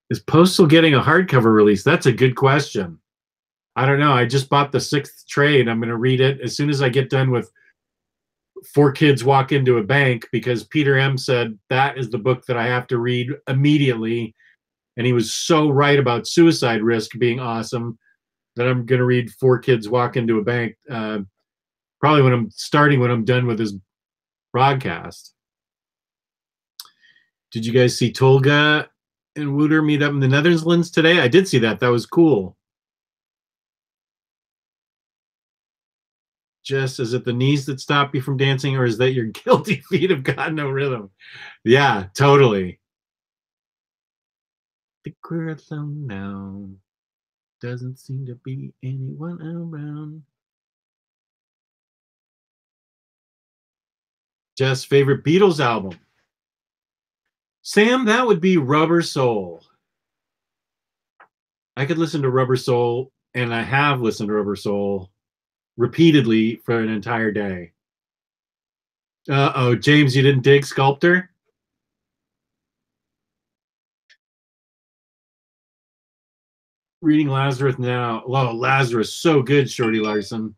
S1: Is Postal getting a hardcover release? That's a good question. I don't know. I just bought the 6th trade. I'm going to read it as soon as I get done with 4 Kids Walk Into a Bank, because Peter M. said that is the book that I have to read immediately. And he was so right about Suicide Risk being awesome that I'm going to read 4 Kids Walk Into a Bank probably when I'm done with this broadcast. Did you guys see Tolga and Wooter meet up in the Netherlands today? I did see that. That was cool. Jess, is it the knees that stop you from dancing, or is that your guilty feet have got no rhythm? Yeah, totally. The queer alone now. Doesn't seem to be anyone around. Jess' favorite Beatles album? Sam, that would be Rubber Soul. I could listen to Rubber Soul, and I have listened to Rubber Soul repeatedly for an entire day. Uh-oh, James, you didn't dig Sculptor? Reading Lazarus now. Wow, Lazarus, so good, Shorty Larson.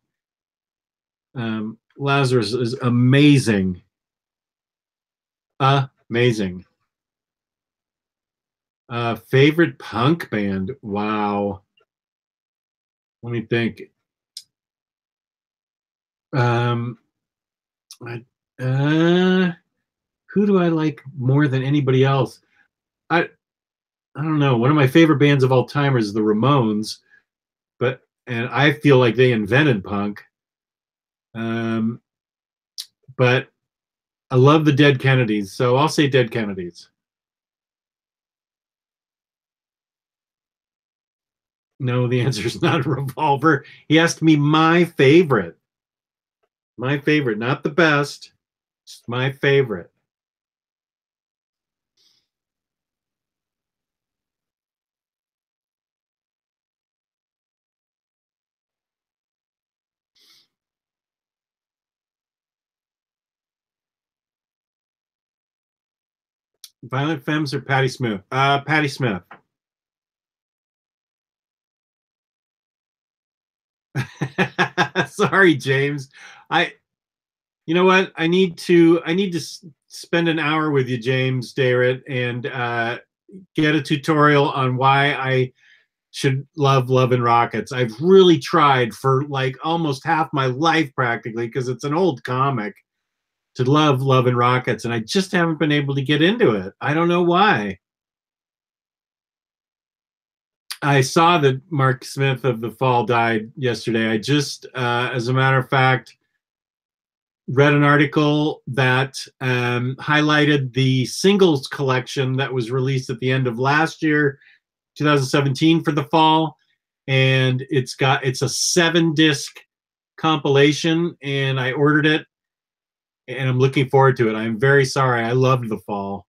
S1: Lazarus is amazing. Amazing. Favorite punk band? Wow. Let me think. Who do I like more than anybody else? I don't know. One of my favorite bands of all time is the Ramones, and I feel like they invented punk. But I love the Dead Kennedys, so I'll say Dead Kennedys. No, the answer is not a revolver. He asked me my favorite. My favorite, not the best. Just my favorite. Violent Femmes or Patti Smith? Patti Smith. Sorry, James. You know what? I need to spend an hour with you, James Darrett, and get a tutorial on why I should love Love and Rockets. I've really tried for like almost half my life practically, because it's an old comic, to love Love and Rockets, and I just haven't been able to get into it. I don't know why. I saw that Mark Smith of The Fall died yesterday. I just, as a matter of fact, read an article that highlighted the singles collection that was released at the end of last year, 2017, for The Fall, and it's a 7-disc compilation, and I ordered it, and I'm looking forward to it. I'm very sorry. I loved The Fall.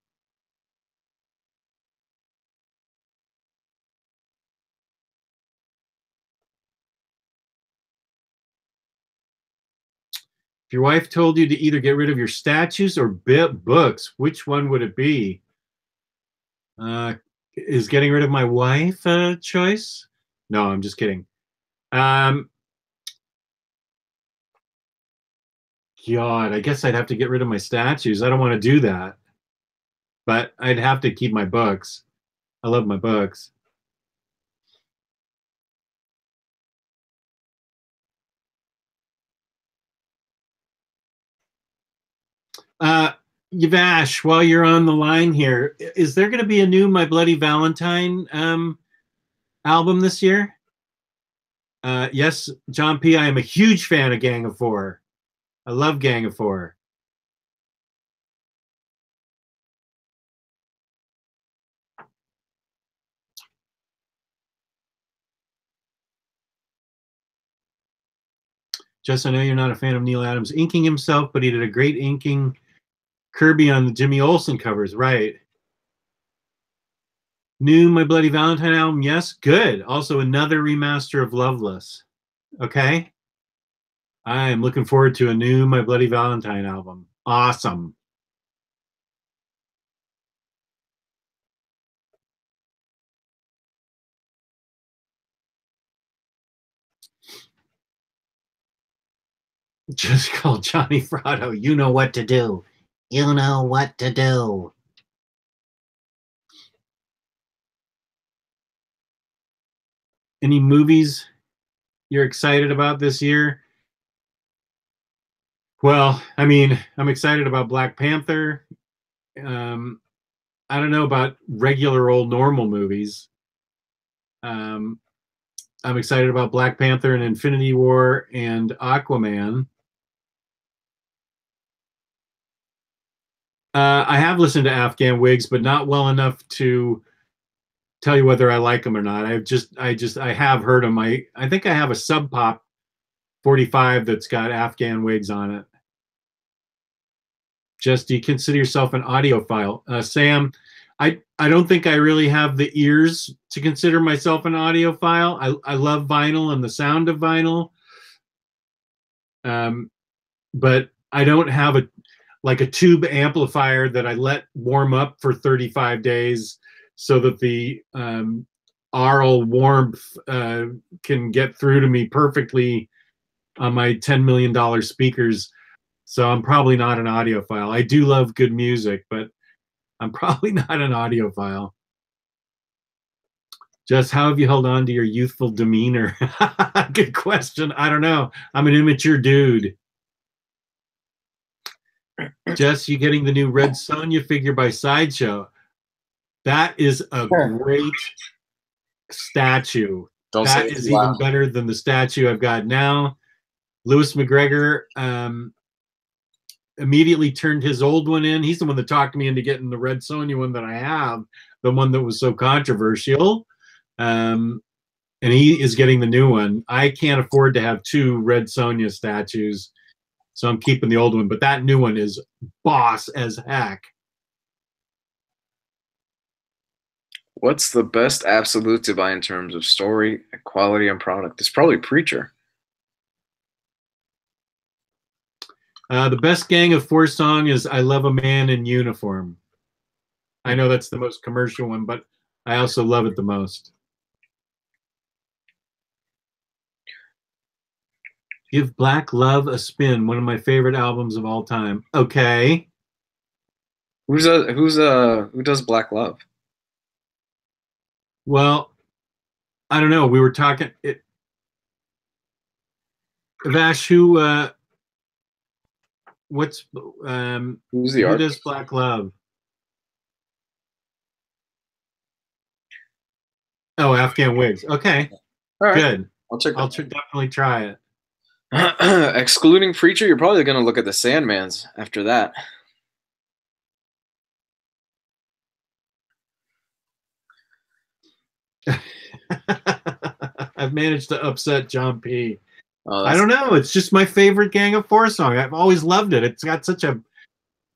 S1: If your wife told you to either get rid of your statues or books, which one would it be? Is getting rid of my wife a choice? No, I'm just kidding. God, I guess I'd have to get rid of my statues. I don't want to do that. But I'd have to keep my books. I love my books. Yavash, while you're on the line here, is there going to be a new My Bloody Valentine album this year? Yes, John P. I am a huge fan of Gang of Four. I love Gang of Four. Jess, I know you're not a fan of Neil Adams inking himself, but he did a great inking Kirby on the Jimmy Olsen covers, right? New My Bloody Valentine album, yes, good. Also another remaster of Loveless. Okay. I am looking forward to a new My Bloody Valentine album. Awesome. Just call Johnny Fratto. You know what to do. You know what to do. Any movies you're excited about this year? Well, I mean, I'm excited about Black Panther. I don't know about regular old normal movies. I'm excited about Black Panther and Infinity War and Aquaman. I have listened to Afghan Wigs, but not well enough to tell you whether I like them or not. I have heard them. I think I have a Sub Pop 45 that's got Afghan Wigs on it. Just, do you consider yourself an audiophile? Sam, I don't think I really have the ears to consider myself an audiophile. I love vinyl and the sound of vinyl. But I don't have a tube amplifier that I let warm up for 35 days so that the aural warmth can get through to me perfectly on my $10 million speakers. So I'm probably not an audiophile. I do love good music, but I'm probably not an audiophile. Just how have you held on to your youthful demeanor? Good question. I don't know. I'm an immature dude. Jess, you getting the new Red Sonja figure by Sideshow? That is a great statue. That is even better than the statue I've got now. Lewis McGregor immediately turned his old one in. He's the one that talked me into getting the Red Sonja one that I have, the one that was so controversial. and he is getting the new one. I can't afford to have 2 Red Sonja statues, so I'm keeping the old one. But that new one is boss as heck.
S2: What's the best absolute to buy in terms of story, quality, and product? It's probably Preacher.
S1: The best Gang of 4 song is I Love a Man in Uniform. I know that's the most commercial one, but I also love it the most. Give Black Love a Spin, one of my favorite albums of all time. Okay.
S2: Who does Black Love?
S1: Well, I don't know. We were talking. Vash, who's the
S2: artist?
S1: Who does Black Love? Oh, Afghan Wigs. Okay,
S2: all right.
S1: Good.
S2: I'll
S1: definitely try it.
S2: Excluding Preacher, you're probably going to look at the Sandmans after that.
S1: I've managed to upset John P. I don't know. It's just my favorite Gang of 4 song. I've always loved it. It's got such a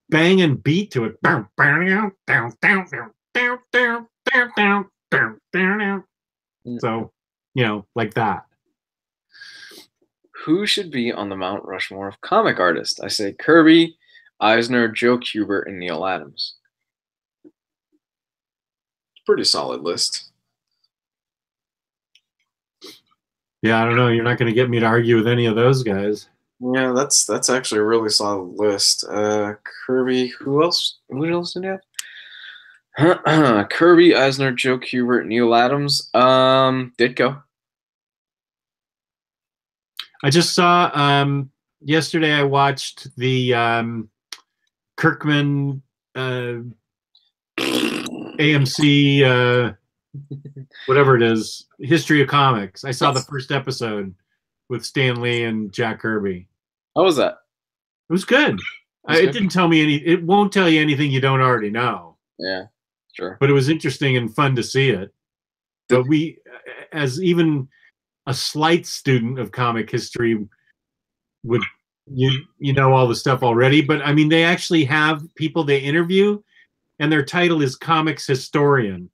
S1: banging beat to it. So, like that.
S2: Who should be on the Mount Rushmore of comic artists? I say Kirby, Eisner, Joe Kubert, and Neil Adams. Pretty solid list.
S1: Yeah, I don't know. You're not going to get me to argue with any of those guys.
S2: Yeah, that's actually a really solid list. Kirby, who else? Who else did you have? Kirby, Eisner, Joe Kubert, Neil Adams. Ditko.
S1: I just saw yesterday. I watched the Kirkman AMC whatever it is, History of Comics. I saw the first episode with Stan Lee and Jack Kirby.
S2: How was that?
S1: It was good. It didn't tell me it won't tell you anything you don't already know.
S2: Yeah, sure.
S1: But it was interesting and fun to see it. But we, as even a slight student of comic history, would you know all the stuff already. But I mean, they actually have people they interview, and their title is comics historian.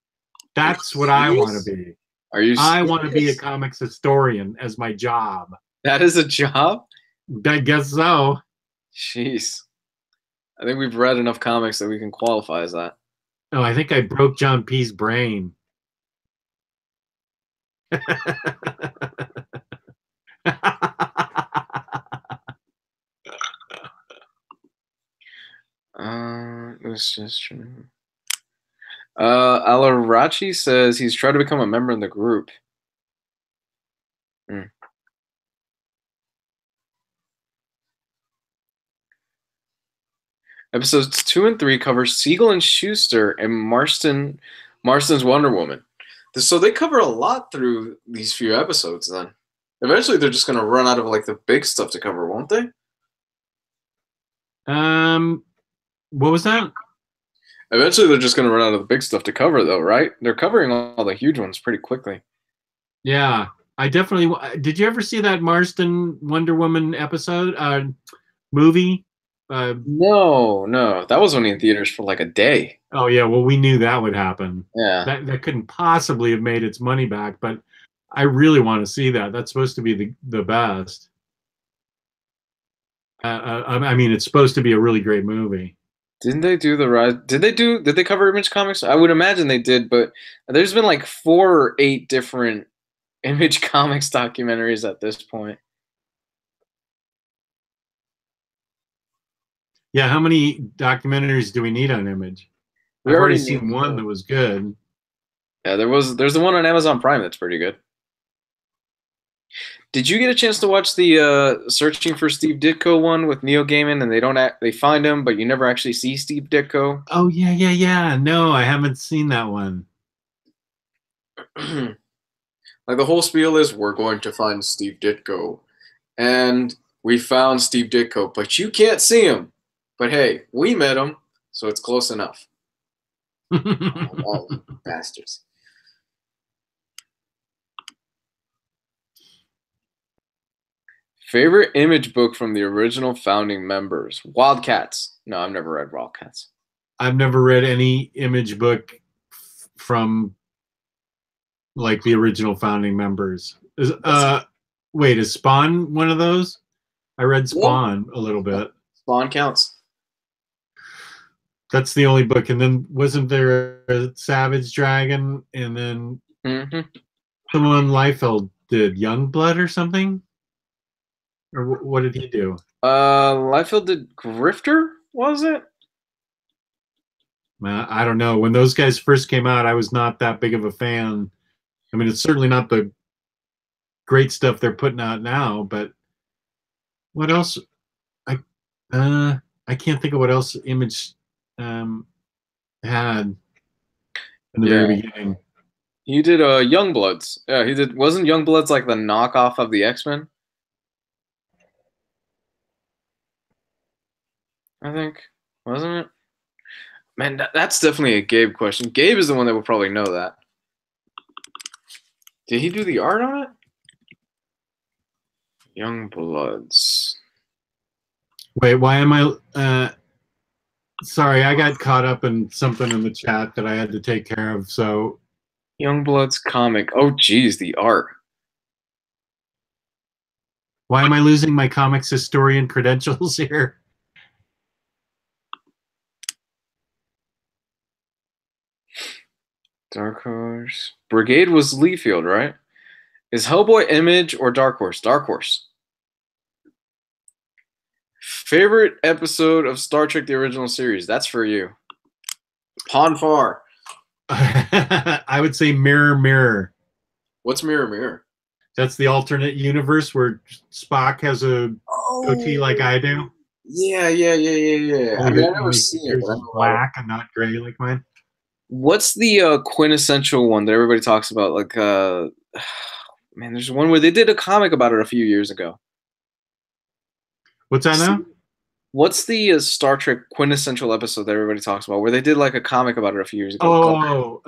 S1: That's what I want to be.
S2: Are you serious?
S1: I want to be a comics historian as my job.
S2: That is a job?
S1: I guess so.
S2: Jeez. I think we've read enough comics that we can qualify as that.
S1: Oh, I think I broke John P.'s brain.
S2: It's just true. Alarachi says he's tried to become a member in the group. Episodes 2 and 3 cover Siegel and Schuster and Marston's Wonder Woman. So they cover a lot through these few episodes then. Eventually they're just going to run out of like the big stuff to cover, won't they?
S1: What was that?
S2: Eventually they're just going to run out of the big stuff to cover though, right? They're covering all the huge ones pretty quickly.
S1: Yeah, I definitely. Did you ever see that Marston Wonder Woman episode movie?
S2: No. That was only in theaters for like a day.
S1: Oh yeah, well we knew that would happen.
S2: Yeah.
S1: That couldn't possibly have made its money back, but I really want to see that. That's supposed to be the best. I mean, it's supposed to be a really great movie.
S2: Didn't they do the rise? Did they cover Image Comics? I would imagine they did, but there's been like 4 or 8 different Image Comics documentaries at this point.
S1: Yeah, how many documentaries do we need on Image? I've already seen one that was good.
S2: Yeah, there's the one on Amazon Prime that's pretty good. Did you get a chance to watch the Searching for Steve Ditko one with Neil Gaiman, and they find him, but you never actually see Steve Ditko?
S1: Oh yeah. No, I haven't seen that one.
S2: Like the whole spiel is we're going to find Steve Ditko, and we found Steve Ditko, but you can't see him. But hey, we met him, so it's close enough. Oh, bastards. Favorite image book from the original founding members? Wildcats. No, I've never read Wildcats.
S1: I've never read any image book from like the original founding members. Wait, is Spawn one of those? I read Spawn a little bit.
S2: Spawn counts.
S1: That's the only book. And then wasn't there a Savage Dragon? And then someone Liefeld did Youngblood or something? Or what did he do?
S2: Liefeld did Grifter, was it?
S1: I don't know. When those guys first came out, I was not that big of a fan. I mean, it's certainly not the great stuff they're putting out now, but what else? I can't think of what else Image had in the very beginning.
S2: He did Youngbloods. Yeah, he did. Wasn't Youngbloods like the knockoff of the X-Men? I think, wasn't it? Man, that's definitely a Gabe question. Gabe is the one that would probably know that. Did he do the art on it? Youngbloods.
S1: Wait, why am I? Sorry, I got caught up in something in the chat that I had to take care of. So,
S2: Youngbloods comic. Oh, geez, the art.
S1: Why am I losing my comics historian credentials here?
S2: Dark Horse. Brigade was Liefeld, right? Is Hellboy Image or Dark Horse? Dark Horse. Favorite episode of Star Trek: The Original Series? That's for you. Pon Far.
S1: I would say Mirror Mirror.
S2: What's Mirror Mirror?
S1: That's the alternate universe where Spock has a goatee like I do.
S2: Yeah. I mean, I've never seen it. But
S1: black and not gray like mine.
S2: What's the quintessential one that everybody talks about? Like, man, there's one where they did a comic about it a few years ago.
S1: What's that now?
S2: What's the Star Trek quintessential episode that everybody talks about where they did like a comic about it a few years ago?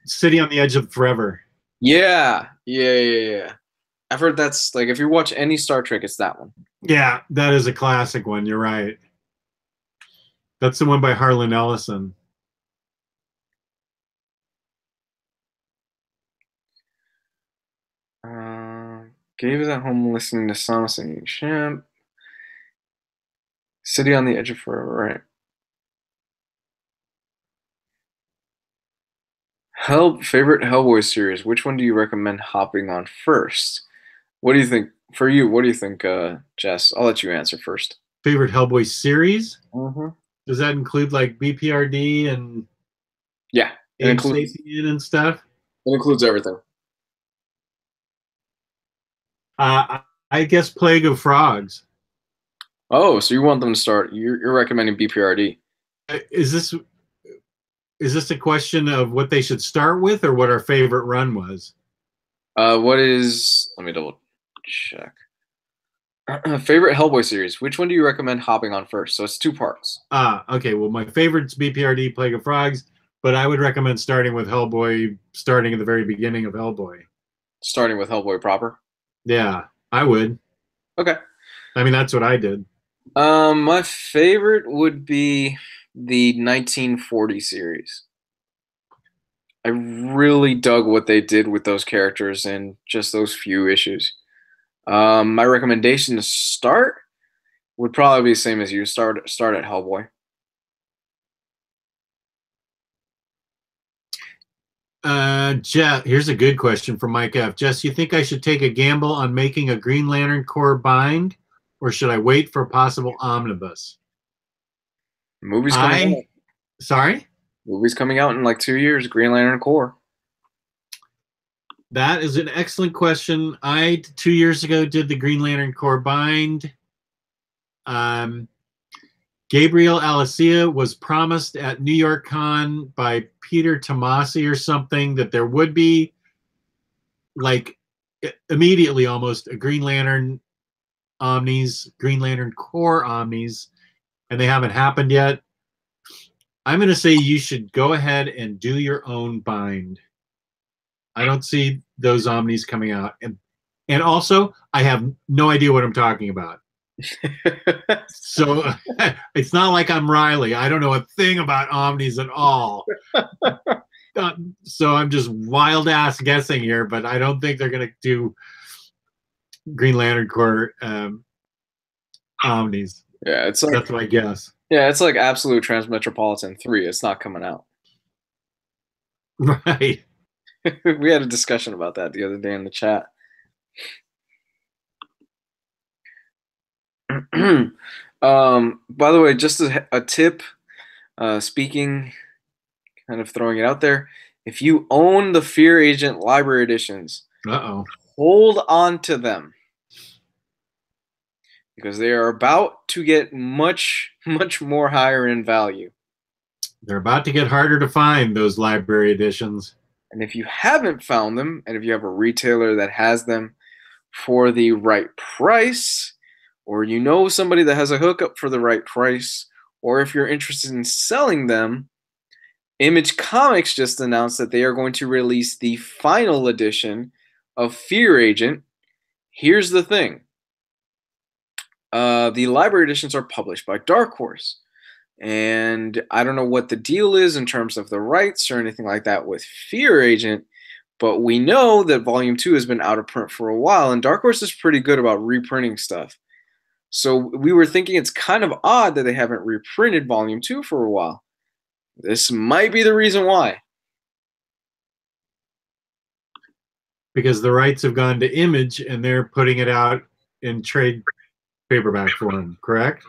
S1: City on the Edge of Forever.
S2: Yeah. I've heard that's like if you watch any Star Trek, it's that one.
S1: Yeah, that is a classic one. You're right. That's the one by Harlan Ellison.
S2: Gabe is at home listening to Sama singing Champ. City on the Edge of Forever, right? Favorite Hellboy series. Which one do you recommend hopping on first? What do you think? For you, what do you think, Jess? I'll let you answer first.
S1: Favorite Hellboy series?
S2: Mm-hmm.
S1: Does that include like BPRD and
S2: it includes
S1: Sapien and stuff?
S2: It includes everything.
S1: I guess Plague of Frogs.
S2: Oh, so you want them to start? You're recommending BPRD?
S1: Is this a question of what they should start with, or what our favorite run was?
S2: What is? Let me double check. Favorite Hellboy series. Which one do you recommend hopping on first? So it's 2 parts.
S1: Okay. Well, my favorite's BPRD, Plague of Frogs, but I would recommend starting with Hellboy, starting at the very beginning of Hellboy.
S2: Starting with Hellboy proper?
S1: Yeah, I would.
S2: Okay.
S1: I mean, that's what I did.
S2: My favorite would be the 1940 series. I really dug what they did with those characters in just those few issues. My recommendation to start would probably be the same as you. Start at Hellboy.
S1: Jeff, here's a good question from Mike F. Jess, you think I should take a gamble on making a Green Lantern Corps bind, or should I wait for a possible omnibus?
S2: Movie's coming out.
S1: Sorry?
S2: Movie's coming out in like 2 years. Green Lantern Corps.
S1: That is an excellent question. I 2 years ago did the Green Lantern Corps bind. Gabriel Alicia was promised at New York Con by Peter Tomasi or something that there would be, like, immediately almost a Green Lantern Omnis, Green Lantern Corps Omnis, and they haven't happened yet. I'm going to say you should go ahead and do your own bind. I don't see those Omnis coming out. And also, I have no idea what I'm talking about. So it's not like I'm Riley. I don't know a thing about Omnis at all. So I'm just wild ass guessing here, but I don't think they're going to do Green Lantern Corps Omnis.
S2: Yeah, it's like,
S1: that's my guess.
S2: Yeah, it's like Absolute Transmetropolitan 3. It's not coming out.
S1: Right.
S2: We had a discussion about that the other day in the chat. By the way, just a tip, speaking, kind of throwing it out there. If you own the Fear Agent library editions, hold on to them, because they are about to get much, much more higher in value.
S1: They're about to get harder to find, those library editions.
S2: And if you haven't found them, and if you have a retailer that has them for the right price, or you know somebody that has a hookup for the right price, or if you're interested in selling them, Image Comics just announced that they are going to release the final edition of Fear Agent. Here's the thing. The library editions are published by Dark Horse. And I don't know what the deal is in terms of the rights or anything like that with Fear Agent, but we know that Volume 2 has been out of print for a while, and Dark Horse is pretty good about reprinting stuff. So we were thinking it's kind of odd that they haven't reprinted Volume 2 for a while. This might be the reason why.
S1: Because the rights have gone to Image, and they're putting it out in trade paperback form, correct?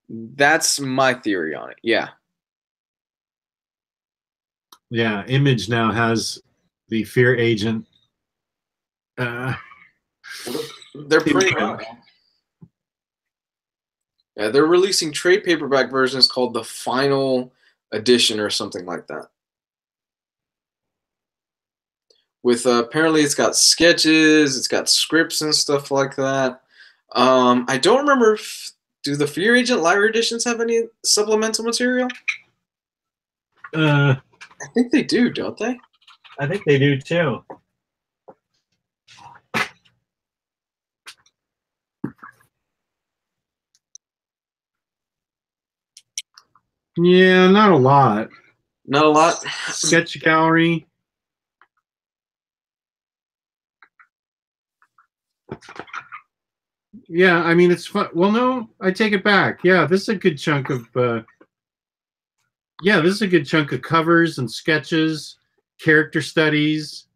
S2: That's my theory on it, yeah.
S1: Yeah, Image now has the Fear Agent.
S2: They're pretty out. Yeah, they're releasing trade paperback versions called the Final Edition or something like that. With apparently it's got sketches, it's got scripts and stuff like that. I don't remember if do the Fear Agent library editions have any supplemental material? I think they do, don't they?
S1: I think they do too. Yeah, not a lot.
S2: Not a lot.
S1: Sketch gallery. Yeah, I mean, it's fun. Well, no, I take it back. Yeah, this is a good chunk of yeah, this is a good chunk of covers and sketches, character studies.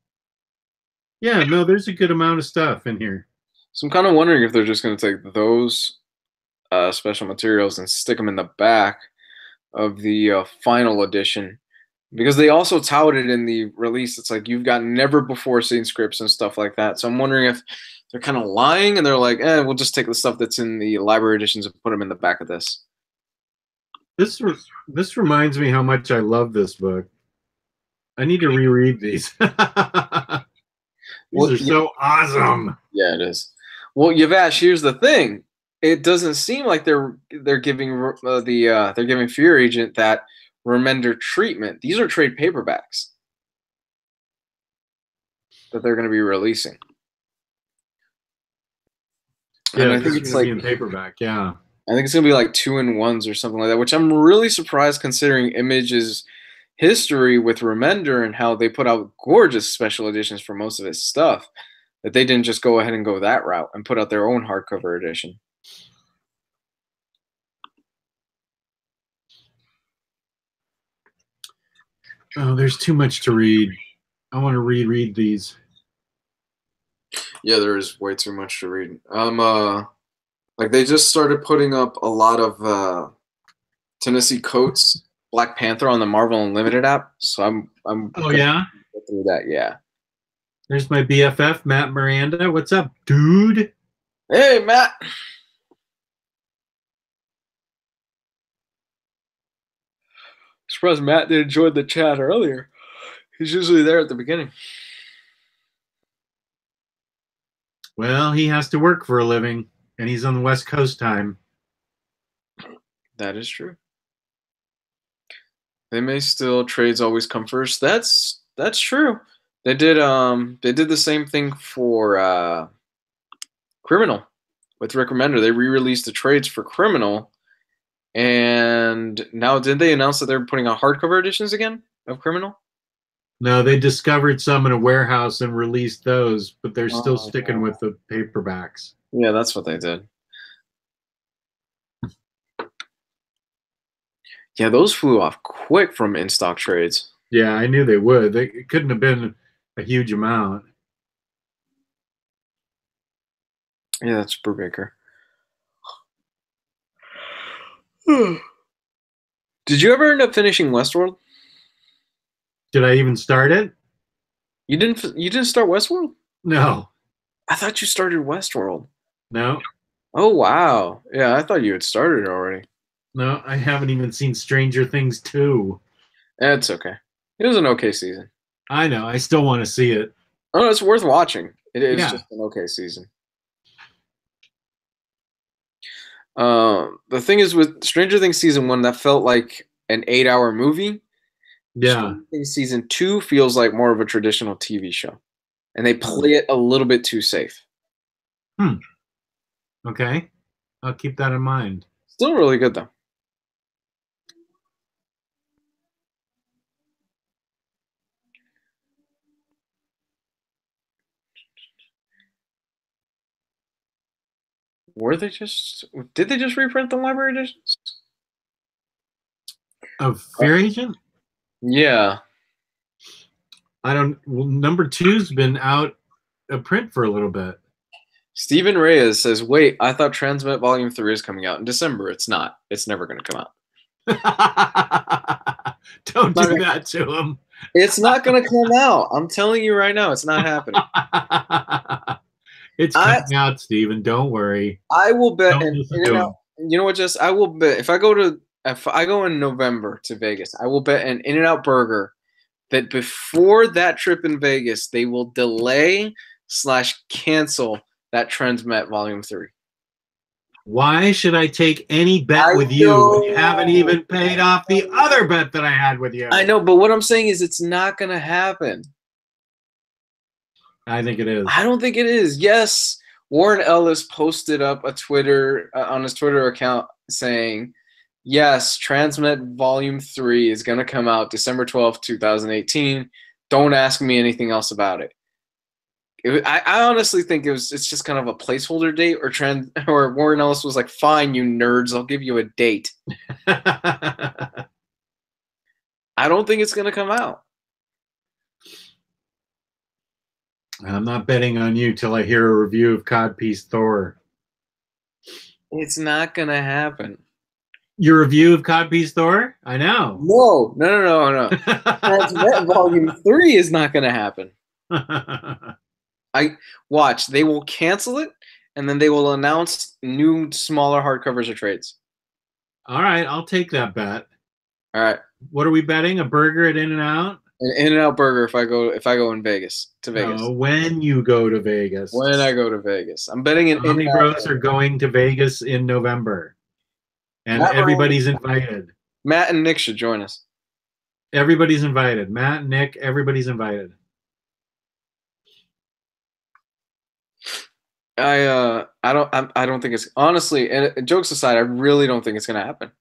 S1: Yeah, no, there's a good amount of stuff in here.
S2: So I'm kind of wondering if they're just going to take those special materials and stick them in the back of the final edition, because they also touted in the release. It's like you've got never before seen scripts and stuff like that. So I'm wondering if they're kind of lying and they're like, we'll just take the stuff that's in the library editions and put them in the back of this.
S1: This reminds me how much I love this book. I need to reread these. These are so awesome.
S2: Yeah, it is. Well, Yavash, here's the thing. It doesn't seem like they're giving they're giving Fear Agent that Remender treatment. These are trade paperbacks that they're going to be releasing.
S1: Yeah,
S2: and I think it's like
S1: in paperback. Yeah,
S2: I think it's going to be like 2-in-1s or something like that, which I'm really surprised considering Image's history with Remender and how they put out gorgeous special editions for most of his stuff, that they didn't just go ahead and go that route and put out their own hardcover edition.
S1: Oh, there's too much to read. I want to reread these.
S2: Yeah, there is way too much to read. Like they just started putting up a lot of Tennessee Coates Black Panther on the Marvel Unlimited app, so I'm
S1: oh yeah,
S2: go through that. Yeah,
S1: there's my BFF Matt Miranda. What's up, dude?
S2: Hey, Matt. Surprised Matt didn't join the chat earlier. He's usually there at the beginning.
S1: Well, he has to work for a living, and he's on the West Coast time.
S2: That is true. They may still, trades always come first. That's true. They did the same thing for Criminal with Rick Remender. They re-released the trades for Criminal, and now did they announce that they're putting out hardcover editions again of Criminal?
S1: No, they discovered some in a warehouse and released those, but they're still sticking with the paperbacks.
S2: Yeah, that's what they did. Yeah, those flew off quick from in-stock trades.
S1: Yeah, I knew they would. It couldn't have been a huge amount.
S2: Yeah, that's Brubaker. Did you ever end up finishing Westworld?
S1: Did I even start it?
S2: You didn't start Westworld?
S1: No.
S2: I thought you started Westworld.
S1: No.
S2: Oh wow. Yeah, I thought you had started it already.
S1: No, I haven't even seen Stranger Things 2.
S2: It's okay. It was an okay season.
S1: I know. I still want to see it.
S2: Oh, it's worth watching. It is
S1: Yeah.
S2: just an okay season. The thing is with Stranger Things season 1, that felt like an 8-hour movie.
S1: Yeah.
S2: Stranger Things season 2 feels like more of a traditional TV show, and they play it a little bit too safe.
S1: Okay. I'll keep that in mind.
S2: Still really good though. Did they just reprint the library editions?
S1: Of Fair Agent?
S2: Yeah.
S1: Well, number 2's been out of print for a little bit.
S2: Stephen Reyes says, wait, I thought Transmet Volume 3 is coming out in December. It's not. It's never going to come out.
S1: Don't do that to him.
S2: It's not going to come out. I'm telling you right now, it's not happening.
S1: It's coming out, Steven. Don't worry.
S2: I will bet. You know what, Jess? I will bet if I go in November to Vegas, I will bet an In-N-Out Burger that before that trip in Vegas, they will delay/cancel that Transmet Volume 3.
S1: Why should I take any bet with you when you haven't even paid off the other bet that I had with you?
S2: I know, but what I'm saying is it's not going to happen.
S1: I think it is.
S2: I don't think it is. Yes, Warren Ellis posted up a Twitter on his Twitter account saying, yes, Transmet Volume 3 is going to come out December 12th, 2018. Don't ask me anything else about it. I honestly think it's just kind of a placeholder date, or Warren Ellis was like, fine, you nerds, I'll give you a date. I don't think it's going to come out.
S1: I'm not betting on you till I hear a review of Codpiece Thor.
S2: It's not going to happen.
S1: Your review of Codpiece Thor? I know.
S2: No. Transmet Volume 3 is not going to happen. They will cancel it, and then they will announce new, smaller hardcovers or trades.
S1: All right, I'll take that bet.
S2: All right.
S1: What are we betting? A burger at In-N-Out?
S2: An In-N-Out Burger if I go in Vegas to Vegas.
S1: No, when you go to Vegas.
S2: When I go to Vegas, I'm betting an
S1: Omnibros are going to Vegas in November, and everybody's invited.
S2: Matt and Nick should join us.
S1: Everybody's invited. Matt, Nick, everybody's invited.
S2: I don't think it's honestly, and jokes aside, I really don't think it's gonna happen.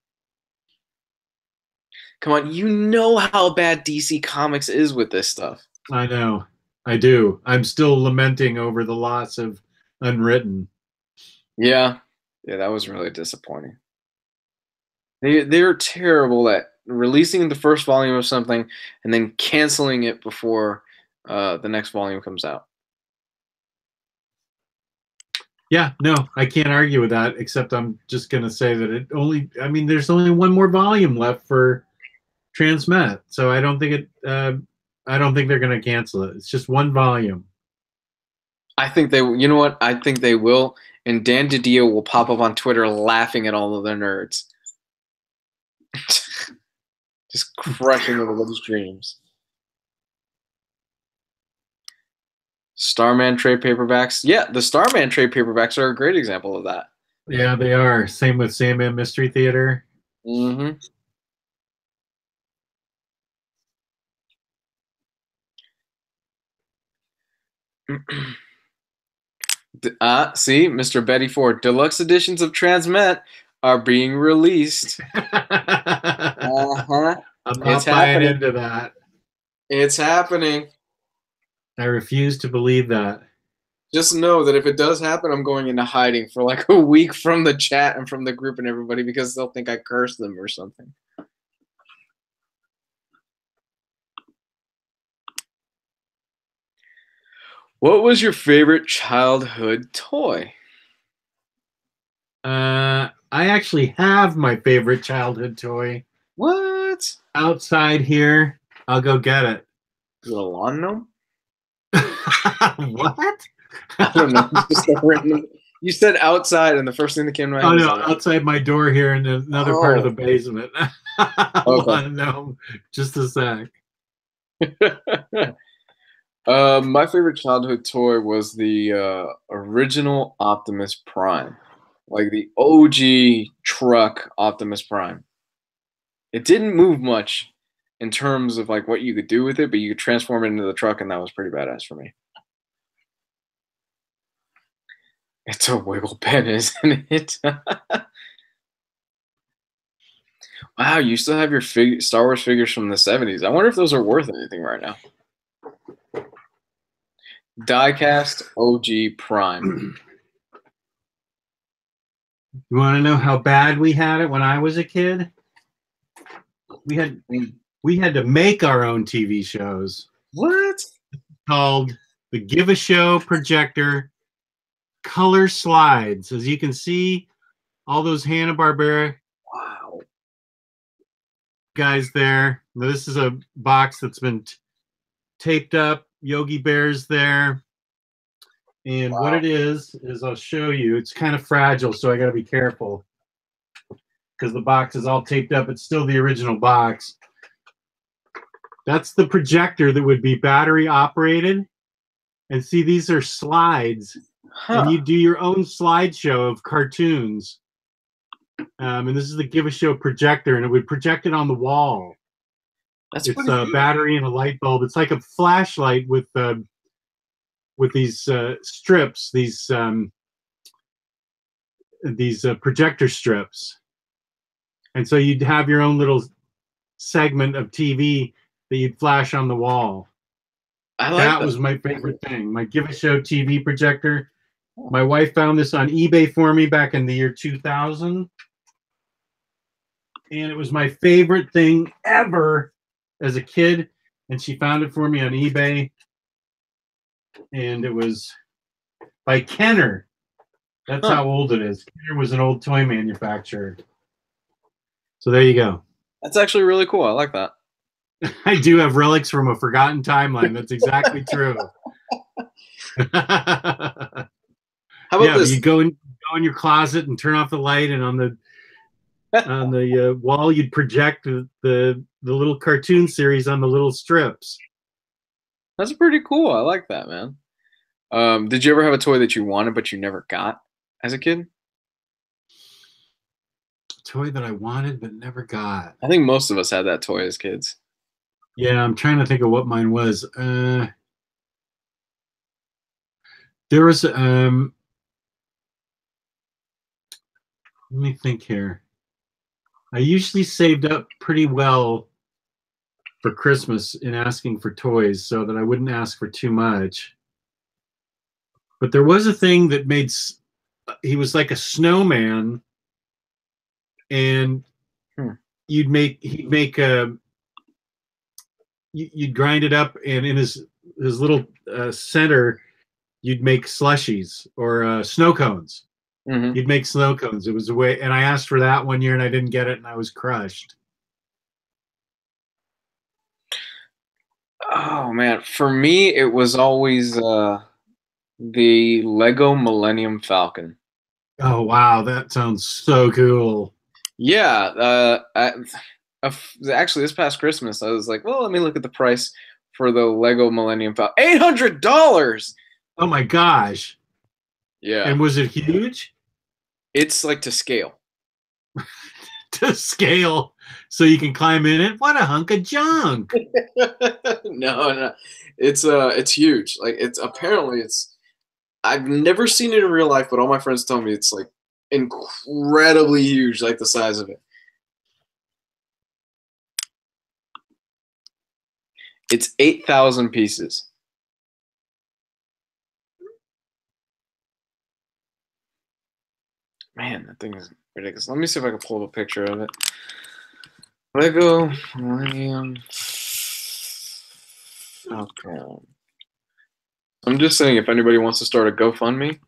S2: Come on, you know how bad DC Comics is with this stuff.
S1: I know. I do. I'm still lamenting over the loss of Unwritten.
S2: Yeah, that was really disappointing. They're terrible at releasing the first volume of something and then canceling it before the next volume comes out.
S1: Yeah, no, I can't argue with that, except I'm just going to say that there's only one more volume left for Transmet, so I don't think they're going to cancel it. It's just one volume.
S2: I think you know what? I think they will, and Dan DiDio will pop up on Twitter laughing at all of their nerds. Just crushing everybody's dreams. Starman trade paperbacks. Yeah, the Starman trade paperbacks are a great example of that.
S1: Yeah, they are. Same with Sandman Mystery Theater.
S2: Mm-hmm. See, Mr. Betty Ford, deluxe editions of Transmet are being released.
S1: I'm
S2: It's
S1: not buying
S2: happening.
S1: into that.
S2: It's happening.
S1: I refuse to believe that.
S2: Just know that if it does happen, I'm going into hiding for like a week from the chat and from the group and everybody because they'll think I cursed them or something. What was your favorite childhood toy?
S1: I actually have my favorite childhood toy.
S2: What?
S1: Outside here. I'll go get it.
S2: Is it a lawn gnome?
S1: What?
S2: I don't know. You said outside, and the first thing that came to my head
S1: Oh
S2: was
S1: no, outside my door here in another part of the basement.
S2: Okay.
S1: No, just a sec.
S2: My favorite childhood toy was the original Optimus Prime, like the OG truck Optimus Prime. It didn't move much in terms of like what you could do with it, but you could transform it into the truck, and that was pretty badass for me. It's a wiggle pen, isn't it? Wow, you still have your Star Wars figures from the 70s. I wonder if those are worth anything right now. Diecast OG Prime.
S1: You want to know how bad we had it when I was a kid? We had to make our own TV shows.
S2: What?
S1: Called the Give a Show Projector Color Slides. As you can see, all those Hanna-Barbera guys there. Now, this is a box that's been taped up. Yogi Bear's there. And what it is I'll show you. It's kind of fragile, so I got to be careful because the box is all taped up. It's still the original box. That's the projector that would be battery operated. And see, these are slides. And you do your own slideshow of cartoons. And this is the Give a Show projector, and it would project it on the wall. It's a battery and a light bulb. It's like a flashlight with these strips, these projector strips. And so you'd have your own little segment of TV that you'd flash on the wall. That was my favorite thing. My Give a Show TV projector. My wife found this on eBay for me back in the year 2000. And it was my favorite thing ever as a kid. And she found it for me on eBay. And it was by Kenner. That's how old it is. Kenner was an old toy manufacturer. So there you go.
S2: That's actually really cool. I like that.
S1: I do have relics from a forgotten timeline. That's exactly true.
S2: How about this?
S1: You go in your closet and turn off the light, and on the wall you'd project the little cartoon series on the little strips.
S2: That's pretty cool. I like that, man. Did you ever have a toy that you wanted but you never got as a kid?
S1: A toy that I wanted but never got.
S2: I think most of us had that toy as kids.
S1: Yeah, I'm trying to think of what mine was. There was let me think here. I usually saved up pretty well for Christmas in asking for toys so that I wouldn't ask for too much. But there was a thing that he was like a snowman, and you'd grind it up, and in his little center, you'd make slushies or snow cones.
S2: Mm-hmm.
S1: You'd make snow cones. It was a way, and I asked for that one year, and I didn't get it, and I was crushed.
S2: Oh man, for me it was always the Lego Millennium Falcon.
S1: Oh wow, that sounds so cool.
S2: Yeah, actually this past Christmas I was like, well, let me look at the price for the Lego Millennium Falcon. $800.
S1: Oh my gosh.
S2: Yeah.
S1: And was it huge?
S2: It's like to scale.
S1: To scale, so you can climb in it. What a hunk of junk.
S2: No, it's huge. Like it's I've never seen it in real life, but all my friends tell me it's like incredibly huge, like the size of it. It's 8,000 pieces. Man, that thing is ridiculous. Let me see if I can pull up a picture of it. Lego Millennium Falcon. I'm just saying, if anybody wants to start a GoFundMe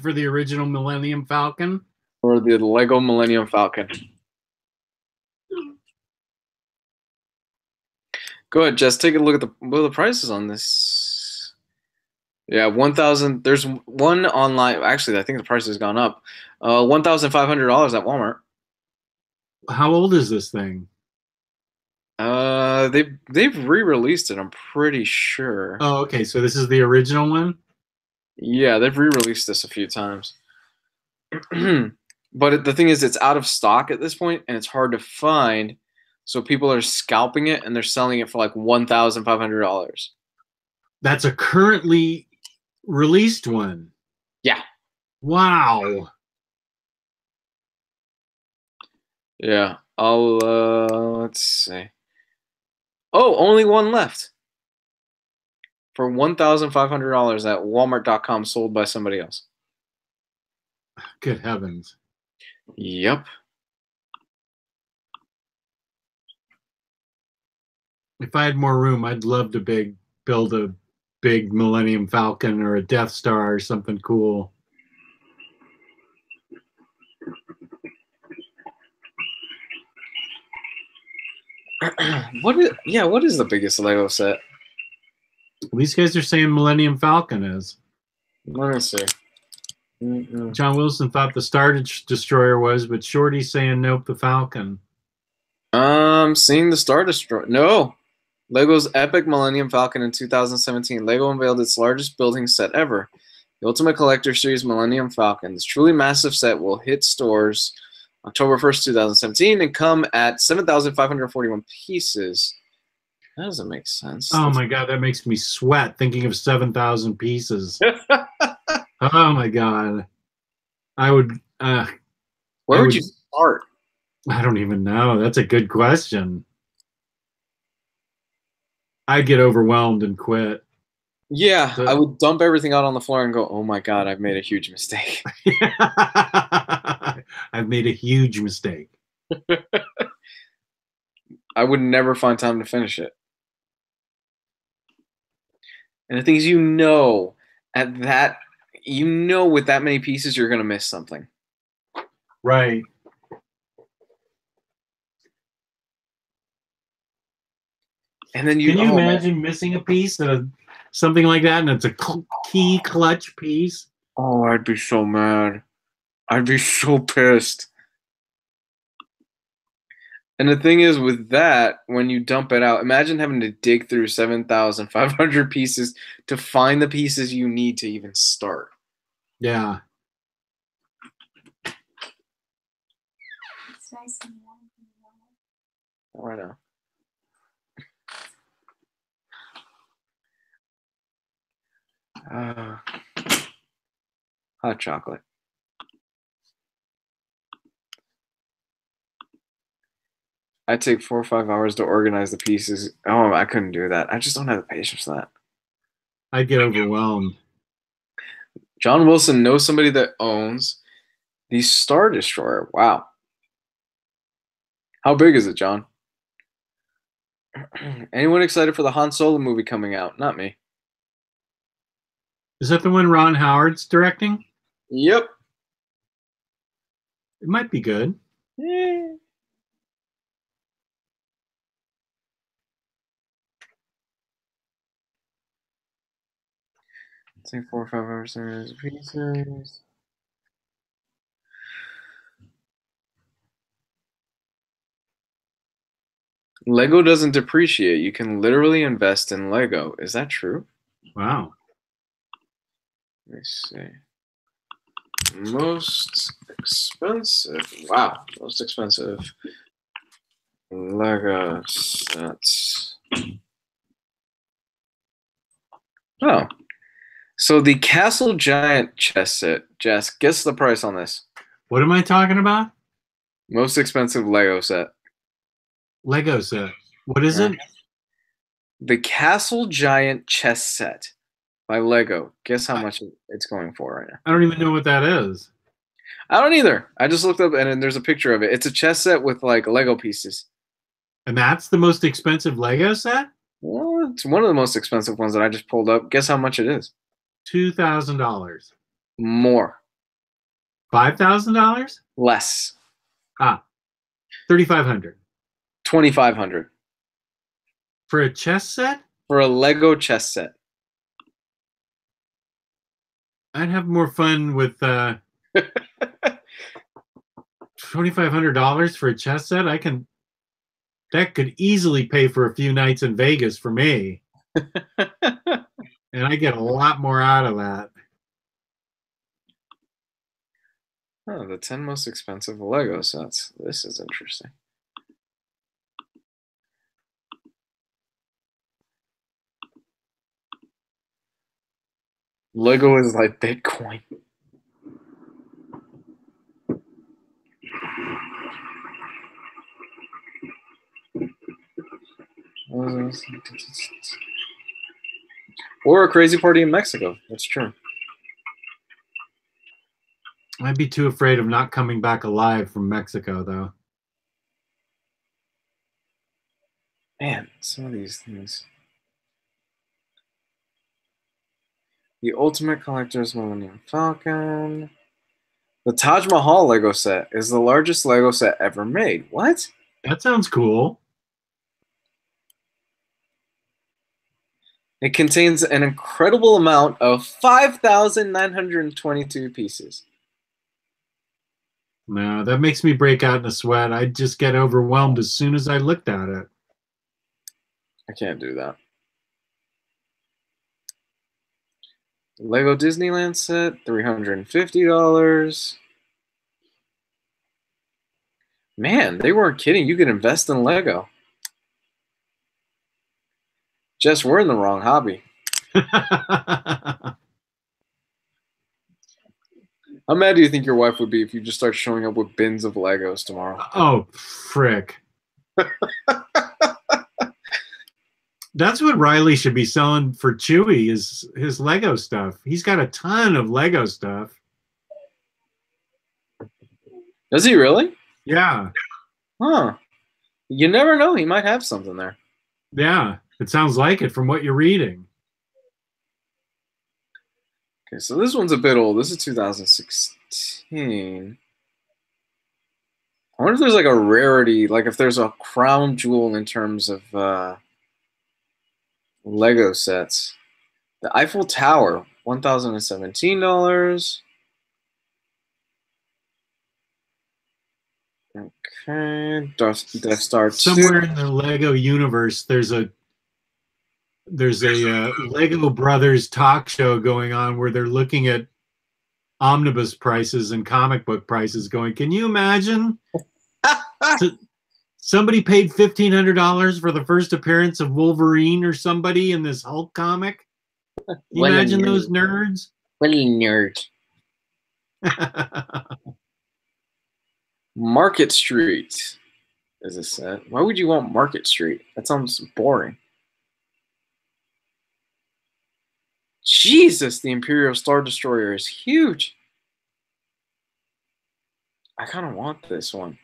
S1: for the original Millennium Falcon
S2: or the Lego Millennium Falcon. Go ahead, Jess. Take a look at the prices on this. Yeah, 1,000. There's one online. Actually, I think the price has gone up. $1,500 at Walmart.
S1: How old is this thing?
S2: They've re-released it. I'm pretty sure.
S1: Oh, okay. So this is the original one.
S2: Yeah, they've re-released this a few times. But the thing is, it's out of stock at this point, and it's hard to find. So people are scalping it, and they're selling it for like $1,500.
S1: That's a currently released one.
S2: Yeah.
S1: Wow.
S2: Yeah. Let's see. Oh, only one left. For $1,500 at Walmart.com, sold by somebody else.
S1: Good heavens.
S2: Yep.
S1: If I had more room, I'd love to build a big Millennium Falcon or a Death Star or something cool.
S2: What is the biggest Lego set?
S1: These guys are saying Millennium Falcon is.
S2: Let me see.
S1: John Wilson thought the Star Destroyer was, but Shorty's saying nope, the Falcon.
S2: Seeing the Star Destroyer. No. Lego's epic Millennium Falcon in 2017. Lego unveiled its largest building set ever. The Ultimate Collector Series Millennium Falcon. This truly massive set will hit stores October 1st, 2017 and come at 7,541 pieces. That doesn't make sense.
S1: Oh my God, that makes me sweat thinking of 7,000 pieces. Oh my God. I would.
S2: Where would you start?
S1: I don't even know. That's a good question. I'd get overwhelmed and quit.
S2: Yeah, I would dump everything out on the floor and go, oh my God, I've made a huge mistake.
S1: I've made a huge mistake.
S2: I would never find time to finish it. And the thing is, with that many pieces, you're going to miss something.
S1: Right.
S2: And then
S1: can you imagine missing a piece of something like that, and it's a key clutch piece?
S2: Oh, I'd be so mad. I'd be so pissed. And the thing is, with that, when you dump it out, imagine having to dig through 7,500 pieces to find the pieces you need to even start.
S1: Yeah.
S3: It's nice and warm.
S2: I know. Hot chocolate. I'd take 4 or 5 hours to organize the pieces. Oh, I couldn't do that. I just don't have the patience for that.
S1: I'd get overwhelmed.
S2: John Wilson knows somebody that owns the Star Destroyer. Wow. How big is it, John? Anyone excited for the Han Solo movie coming out? Not me.
S1: Is that the one Ron Howard's directing?
S2: Yep.
S1: It might be good.
S2: Yeah. Take 4 or 5 hours to pieces. Lego doesn't depreciate. You can literally invest in Lego. Is that true?
S1: Wow.
S2: Let me see. Most expensive. Wow. Most expensive Lego sets. Oh. So the Castle Giant chess set. Jess, guess the price on this.
S1: What am I talking about?
S2: Most expensive Lego set.
S1: Lego set. What is it?
S2: The Castle Giant chess set by Lego. Guess how much it's going for right now.
S1: I don't even know what that is.
S2: I don't either. I just looked up and then there's a picture of it. It's a chess set with like Lego pieces.
S1: And that's the most expensive Lego set?
S2: Well, it's one of the most expensive ones that I just pulled up. Guess how much it is?
S1: $2,000.
S2: More.
S1: $5,000?
S2: Less.
S1: $3,500.
S2: $2,500
S1: For a chess set?
S2: for a Lego chess set.
S1: I'd have more fun with $2,500 for a chess set. That could easily pay for a few nights in Vegas for me. And I get a lot more out of that.
S2: Oh, the 10 most expensive Lego sets. This is interesting. Lego is like Bitcoin. Or a crazy party in Mexico. That's true.
S1: I'd be too afraid of not coming back alive from Mexico, though.
S2: Man, some of these things. The Ultimate Collector's Millennium Falcon. The Taj Mahal Lego set is the largest Lego set ever made. What?
S1: That sounds cool.
S2: It contains an incredible amount of 5,922 pieces.
S1: No, that makes me break out in a sweat. I'd just get overwhelmed as soon as I looked at it.
S2: I can't do that. The Lego Disneyland set, $350. Man, they weren't kidding. You could invest in Lego. Jess, we're in the wrong hobby. How mad do you think your wife would be if you just start showing up with bins of Legos tomorrow?
S1: Oh, frick. That's what Riley should be selling for Chewy is his Lego stuff. He's got a ton of Lego stuff.
S2: Does he really?
S1: Yeah.
S2: Huh. You never know. He might have something there.
S1: Yeah. It sounds like it from what you're reading.
S2: Okay, so this one's a bit old. This is 2016. I wonder if there's like a rarity, like if there's a crown jewel in terms of Lego sets. The Eiffel Tower, $1,017. Okay, Death Star 2.
S1: Somewhere in the Lego universe, there's a Lego Brothers talk show going on where they're looking at omnibus prices and comic book prices going, can you imagine? Somebody paid $1,500 for the first appearance of Wolverine or somebody in this Hulk comic. Can you imagine those nerds?
S2: What a nerd. Market Street is a set. Why would you want Market Street? That sounds boring. Jesus, the Imperial Star Destroyer is huge. I kind of want this one.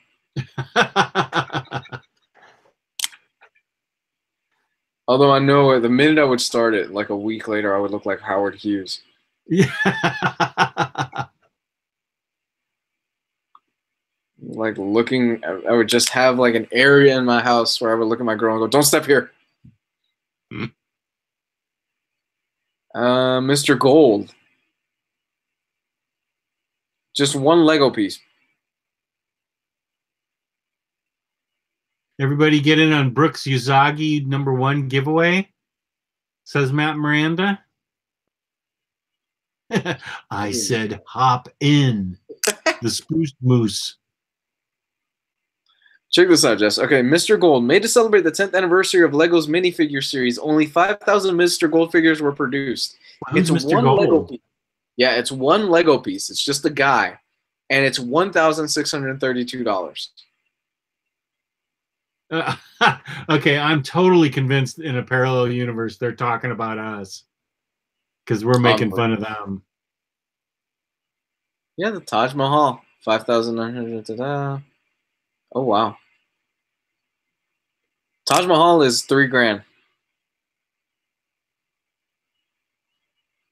S2: Although I know the minute I would start it, like a week later, I would look like Howard Hughes.
S1: Yeah.
S2: Like looking, I would just have like an area in my house where I would look at my girl and go, "Don't step here." Mr. Gold. Just one Lego piece.
S1: Everybody get in on Brooks Usagi #1 giveaway, says Matt Miranda. I said hop in. The Spruce Moose.
S2: Check this out, Jess. Okay, Mr. Gold. Made to celebrate the 10th anniversary of LEGO's minifigure series, only 5,000 Mr. Gold figures were produced.
S1: Who's
S2: It's
S1: Mr.
S2: one
S1: Gold?
S2: Lego piece. Yeah, it's one Lego piece. It's just a guy. And it's $1,632.
S1: Okay, I'm totally convinced in a parallel universe they're talking about us because we're making fun of them.
S2: Yeah, the Taj Mahal. 5,900. Oh, wow. Taj Mahal is $3,000.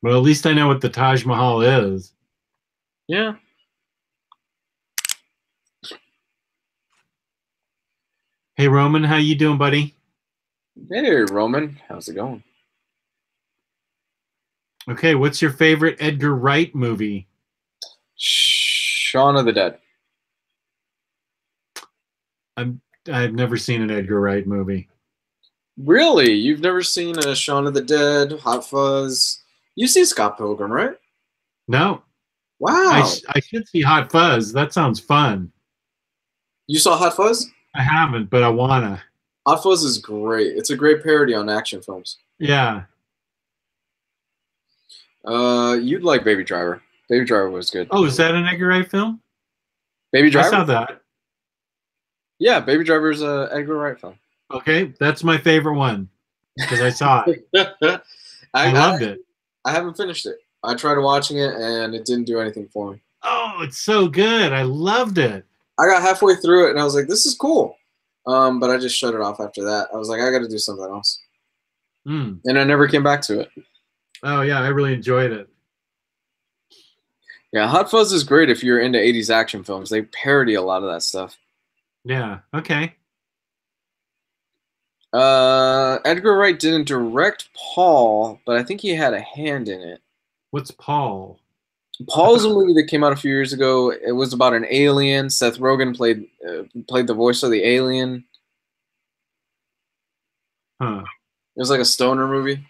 S1: Well, at least I know what the Taj Mahal is.
S2: Yeah.
S1: Hey, Roman, how you doing, buddy?
S2: Hey, Roman. How's it going?
S1: Okay, what's your favorite Edgar Wright movie?
S2: Shaun of the Dead.
S1: I've never seen an Edgar Wright movie.
S2: Really? You've never seen a Shaun of the Dead, Hot Fuzz? You've seen Scott Pilgrim, right?
S1: No.
S2: Wow.
S1: I should see Hot Fuzz. That sounds fun.
S2: You saw Hot Fuzz?
S1: I haven't, but I wanna.
S2: Hot Fuzz is great. It's a great parody on action films.
S1: Yeah.
S2: You'd like Baby Driver. Baby Driver was good.
S1: Oh, is that an Edgar Wright film?
S2: Baby Driver?
S1: I saw that.
S2: Yeah, Baby Driver's a Edgar Wright film.
S1: Okay, that's my favorite one because I saw it. I loved it.
S2: I haven't finished it. I tried watching it and it didn't do anything for me.
S1: Oh, it's so good. I loved it.
S2: I got halfway through it and I was like, this is cool. But I just shut it off after that. I was like, I got to do something else.
S1: Mm.
S2: And I never came back to it.
S1: Oh, yeah, I really enjoyed it.
S2: Yeah, Hot Fuzz is great if you're into 80s action films. They parody a lot of that stuff.
S1: Yeah, okay.
S2: Edgar Wright didn't direct Paul, but I think he had a hand in it.
S1: What's Paul?
S2: Paul's a movie that came out a few years ago. It was about an alien. Seth Rogen played the voice of the alien.
S1: Huh.
S2: It was like a stoner movie.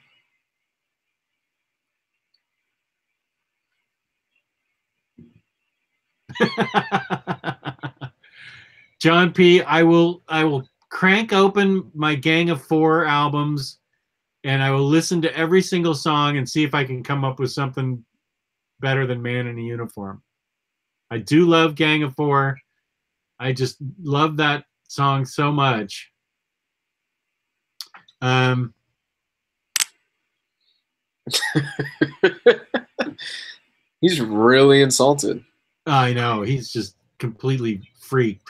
S1: John P., I will crank open my Gang of Four albums and I will listen to every single song and see if I can come up with something better than Man in a Uniform. I do love Gang of Four. I just love that song so much.
S2: He's really insulted.
S1: I know. He's just completely freaked.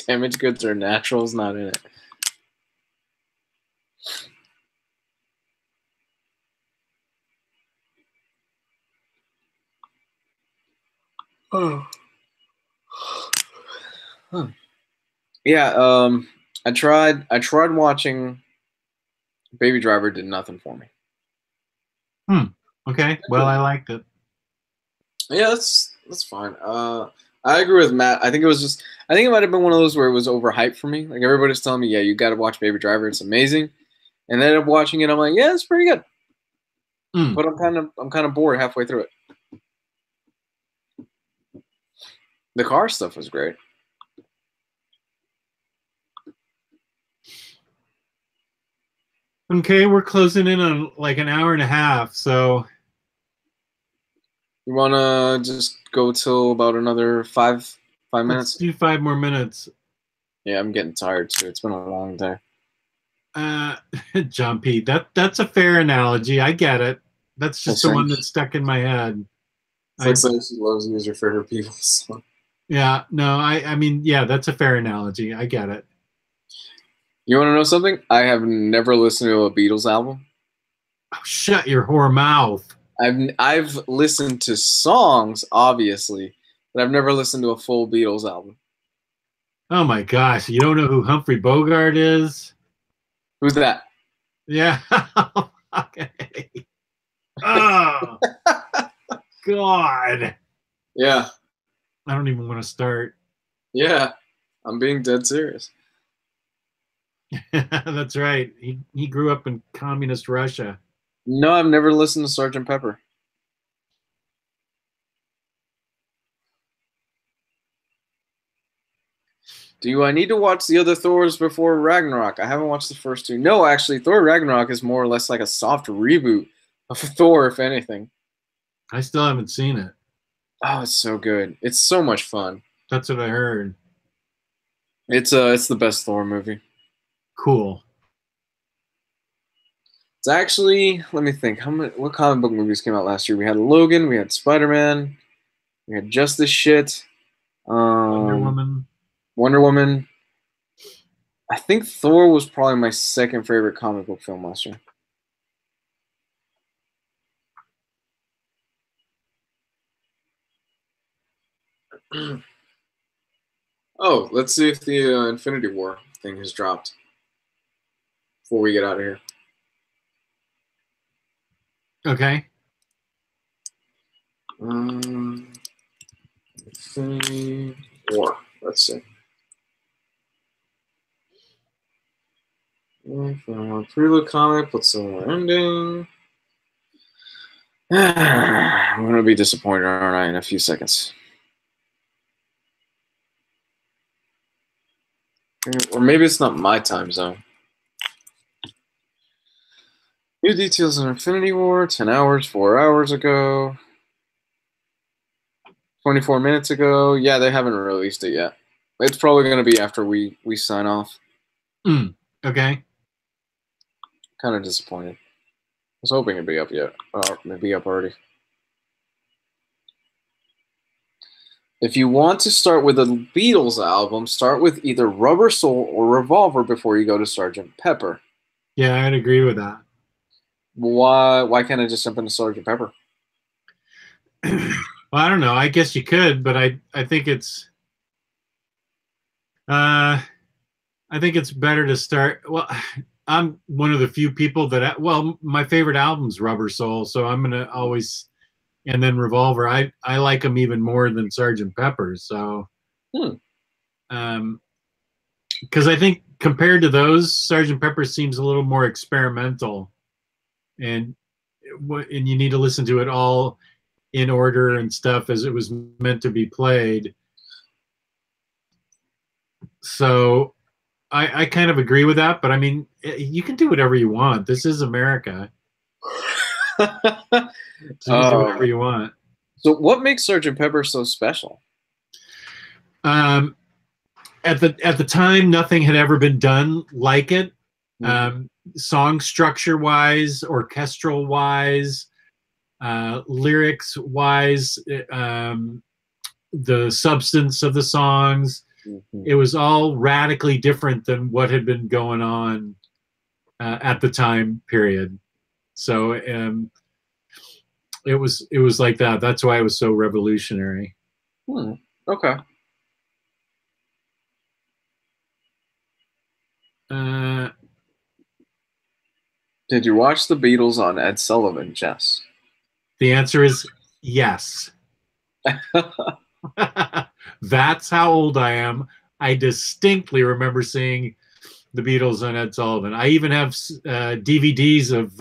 S2: Damaged goods are naturals, not in it. Oh. Huh. Yeah, I tried watching Baby Driver, did nothing for me.
S1: Okay. Well, I liked it.
S2: Yeah, that's fine. I agree with Matt. I think it might have been one of those where it was overhyped for me. Like everybody's telling me, yeah, you got to watch Baby Driver. It's amazing. And then I ended up watching it. I'm like, yeah, it's pretty good. But I'm kind of bored halfway through it. The car stuff was great.
S1: Okay, we're closing in on like an hour and a half, so
S2: You wanna just go till about another five minutes?
S1: Let's do 5 more minutes.
S2: Yeah, I'm getting tired too. It's been a long day.
S1: John P., that's a fair analogy. I get it. That's just the one that's stuck in my head.
S2: It's like saying she loves you as your favorite people. So.
S1: Yeah, no, I mean, yeah, that's a fair analogy. I get it.
S2: You want to know something? I have never listened to a Beatles album.
S1: Oh, shut your whore mouth.
S2: I've listened to songs, obviously, but I've never listened to a full Beatles album.
S1: Oh my gosh, you don't know who Humphrey Bogart is?
S2: Who's that?
S1: Yeah. Okay. Oh, God.
S2: Yeah.
S1: I don't even want to start.
S2: Yeah. I'm being dead serious.
S1: That's right. He grew up in communist Russia.
S2: No, I've never listened to Sgt. Pepper. Do I need to watch the other Thors before Ragnarok? I haven't watched the first two. No, actually, Thor Ragnarok is more or less like a soft reboot of Thor, if anything.
S1: I still haven't seen it.
S2: Oh, it's so good. It's so much fun.
S1: That's what I heard.
S2: It's the best Thor movie.
S1: Cool.
S2: It's actually, let me think. What comic book movies came out last year? We had Logan, we had Spider-Man, we had Just This Shit,
S1: Wonder Woman.
S2: Wonder Woman. I think Thor was probably my second favorite comic book film last year. Oh, let's see if the Infinity War thing has dropped before we get out of here.
S1: Okay.
S2: Infinity War. Let's see. Prelude comic. What's the ending? I'm gonna be disappointed, aren't I? In a few seconds. Or maybe it's not my time zone. New details on Infinity War, 10 hours, 4 hours ago. 24 minutes ago. Yeah, they haven't released it yet. It's probably going to be after we sign off.
S1: Okay.
S2: Kind of disappointed. I was hoping it'd be up yet. Maybe up already. If you want to start with a Beatles album, start with either Rubber Soul or Revolver before you go to Sgt. Pepper.
S1: Yeah, I'd agree with that.
S2: Why can't I just jump into Sgt. Pepper?
S1: Well, I don't know. I guess you could, but I think it's better to start. Well, I'm one of the few people that my favorite album's Rubber Soul, so I'm gonna always, and then Revolver. I like them even more than Sgt. Pepper. So, because I think compared to those, Sgt. Pepper seems a little more experimental, and you need to listen to it all in order and stuff as it was meant to be played. So I kind of agree with that, but I mean, you can do whatever you want. This is America. So you can do whatever you want.
S2: So what makes Sgt. Pepper so special?
S1: At the time, nothing had ever been done like it. Song structure wise, orchestral wise, lyrics wise, the substance of the songs. It was all radically different than what had been going on at the time period. So it was like that. That's why it was so revolutionary.
S2: Okay. Did you watch the Beatles on Ed Sullivan, Jess?
S1: The answer is yes. That's how old I am. I distinctly remember seeing the Beatles on Ed Sullivan. I even have DVDs of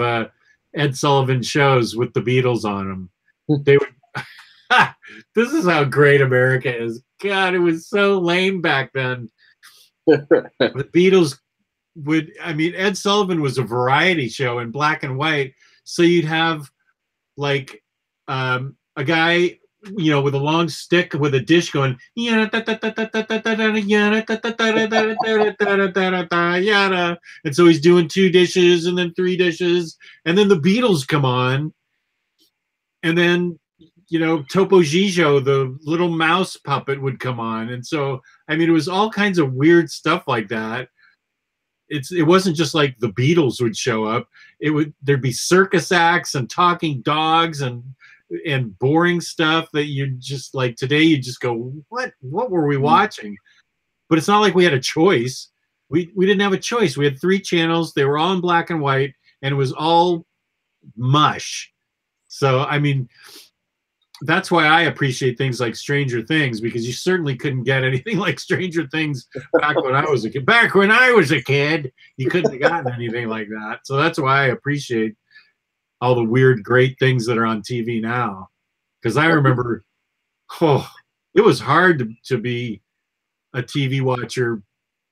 S1: Ed Sullivan shows with the Beatles on them. They would. This is how great America is. God, it was so lame back then. The Beatles Ed Sullivan was a variety show in black and white. So you'd have like a guy, with a long stick with a dish going, and so he's doing 2 dishes and then 3 dishes, and then the Beatles come on, and then Topo Gigio, the little mouse puppet, would come on, and so it was all kinds of weird stuff like that. It wasn't just like the Beatles would show up. There'd be circus acts and talking dogs and boring stuff that you just like today. You just go, what were we watching? But it's not like we had a choice. We didn't have a choice. We had 3 channels. They were all in black and white, and it was all mush. So that's why I appreciate things like Stranger Things, because you certainly couldn't get anything like Stranger Things back when I was a kid. Back when I was a kid, you couldn't have gotten anything like that. So that's why I appreciate all the weird, great things that are on TV now. Because I remember, it was hard to be a TV watcher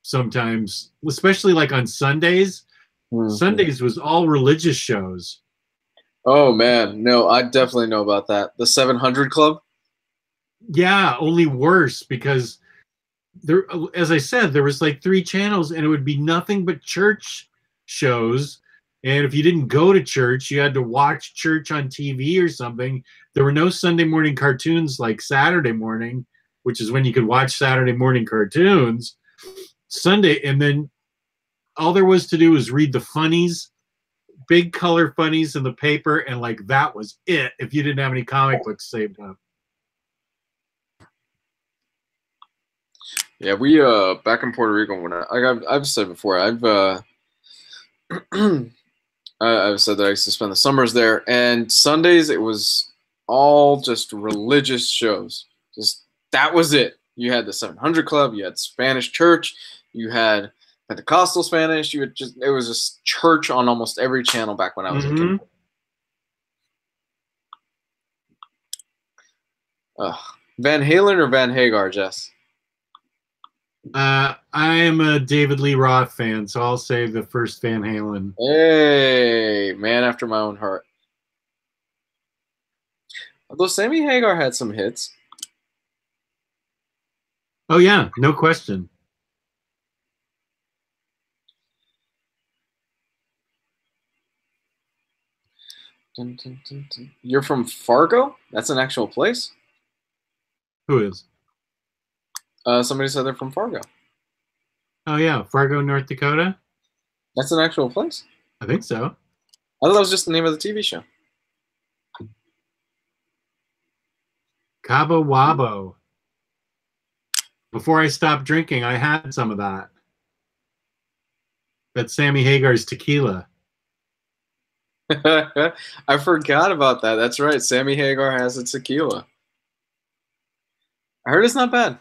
S1: sometimes, especially like on Sundays.
S2: Mhm.
S1: Sundays was all religious shows.
S2: Oh man, no, I definitely know about that. The 700 Club.
S1: Yeah, only worse because there, as I said, there was like 3 channels and it would be nothing but church shows. And if you didn't go to church, you had to watch church on TV or something. There were no Sunday morning cartoons like Saturday morning, which is when you could watch Saturday morning cartoons. Sunday, and then all there was to do was read the funnies, big color funnies in the paper, and like that was it if you didn't have any comic books saved up.
S2: Yeah, we back in Puerto Rico when I've said before, I've said that I used to spend the summers there, and Sundays it was all just religious shows. Just that was it. You had the 700 Club, you had Spanish church, you had Pentecostal Spanish. You had it was just church on almost every channel back when I was a kid. Van Halen or Van Hagar, Jess?
S1: I am a David Lee Roth fan, so I'll say the first Van Halen.
S2: Hey, man after my own heart. Although Sammy Hagar had some hits.
S1: Oh yeah, no question.
S2: Dun, dun, dun, dun. You're from Fargo? That's an actual place?
S1: Who is?
S2: Somebody said they're from Fargo.
S1: Oh yeah, Fargo, North Dakota.
S2: That's an actual place?
S1: I think so.
S2: I thought that was just the name of the TV show.
S1: Cabo Wabo. Before I stopped drinking, I had some of that. That's Sammy Hagar's tequila.
S2: I forgot about that. That's right. Sammy Hagar has a tequila. I heard it's not bad.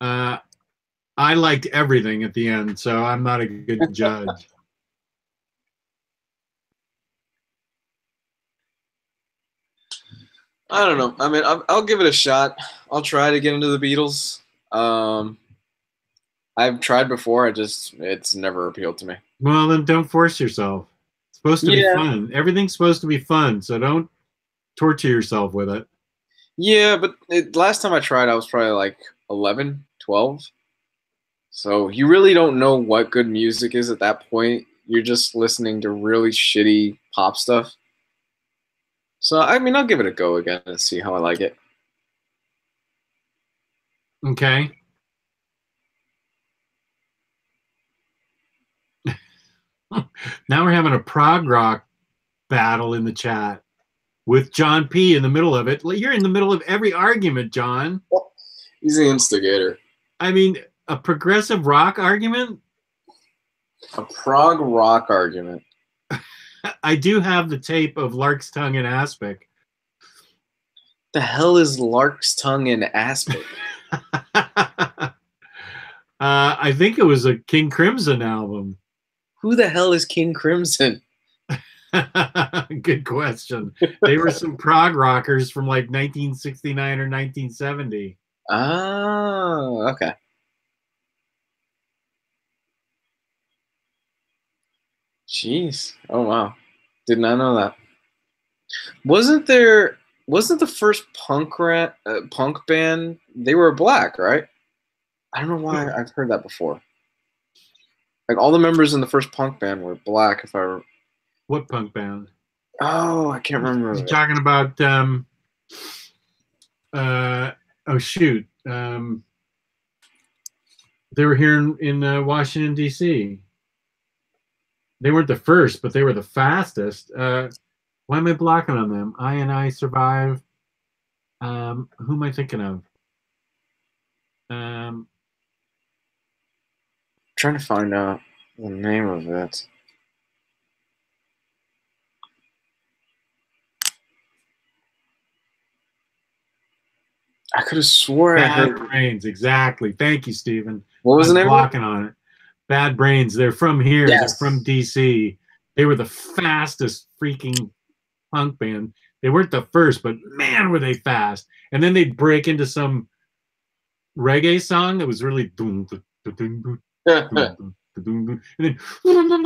S1: I liked everything at the end, so I'm not a good judge.
S2: I don't know. I mean, I'll give it a shot. I'll try to get into the Beatles. I've tried before. It's never appealed to me.
S1: Well, then don't force yourself. It's supposed to be
S2: Yeah.
S1: fun. Everything's supposed to be fun, so don't torture yourself with it.
S2: Yeah, but last time I tried, I was probably like 11, 12. So you really don't know what good music is at that point. You're just listening to really shitty pop stuff. So, I mean, I'll give it a go again and see how I like it.
S1: Okay. Now we're having a prog rock battle in the chat with John P. in the middle of it. You're in the middle of every argument, John.
S2: He's the instigator.
S1: I mean, a progressive rock argument?
S2: A prog rock argument.
S1: I do have the tape of Lark's Tongue and Aspic.
S2: The hell is Lark's Tongue in Aspic?
S1: I think it was a King Crimson album.
S2: Who the hell is King Crimson?
S1: Good question. They were some prog rockers from like 1969 or 1970.
S2: Oh, okay. Jeez. Oh, wow. Did not know that. Wasn't the first punk band, they were black, right? I don't know why I've heard that before. Like all the members in the first punk band were black.
S1: What punk band?
S2: Oh, I can't remember.
S1: You're talking about oh shoot. They were here in Washington, D.C. They weren't the first, but they were the fastest. Why am I blocking on them? I Survive. Who am I thinking of?
S2: Trying to find out the name of it. I could have swore I
S1: Bad
S2: heard.
S1: Brains, exactly. Thank you, Stephen.
S2: What was the name of it?
S1: Blocking on it. Bad Brains. They're from here.
S2: Yes.
S1: They're from DC. They were the fastest freaking punk band. They weren't the first, but man, were they fast. And then they'd break into some reggae song that was really dun, dun, dun, dun, dun, dun, dun, dun, dun, dun, and then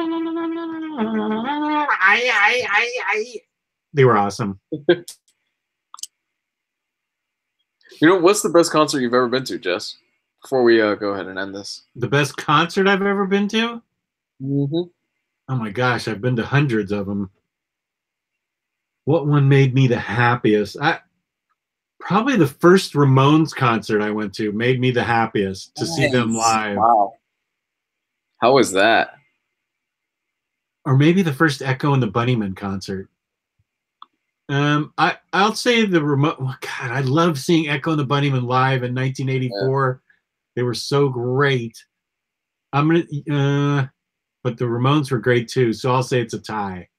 S1: they were awesome.
S2: You know, what's the best concert you've ever been to, Jess? Before we go ahead and end this.
S1: The best concert I've ever been to?
S2: Mm-hmm.
S1: Oh my gosh, I've been to hundreds of them. What one made me the happiest? Probably the first Ramones concert I went to made me the happiest to see them live.
S2: Wow. How was that?
S1: Or maybe the first Echo and the Bunnymen concert. I'll say the remote. Oh God, I love seeing Echo and the Bunnymen live in 1984. Yeah. They were so great. But the Ramones were great too. So I'll say it's a tie.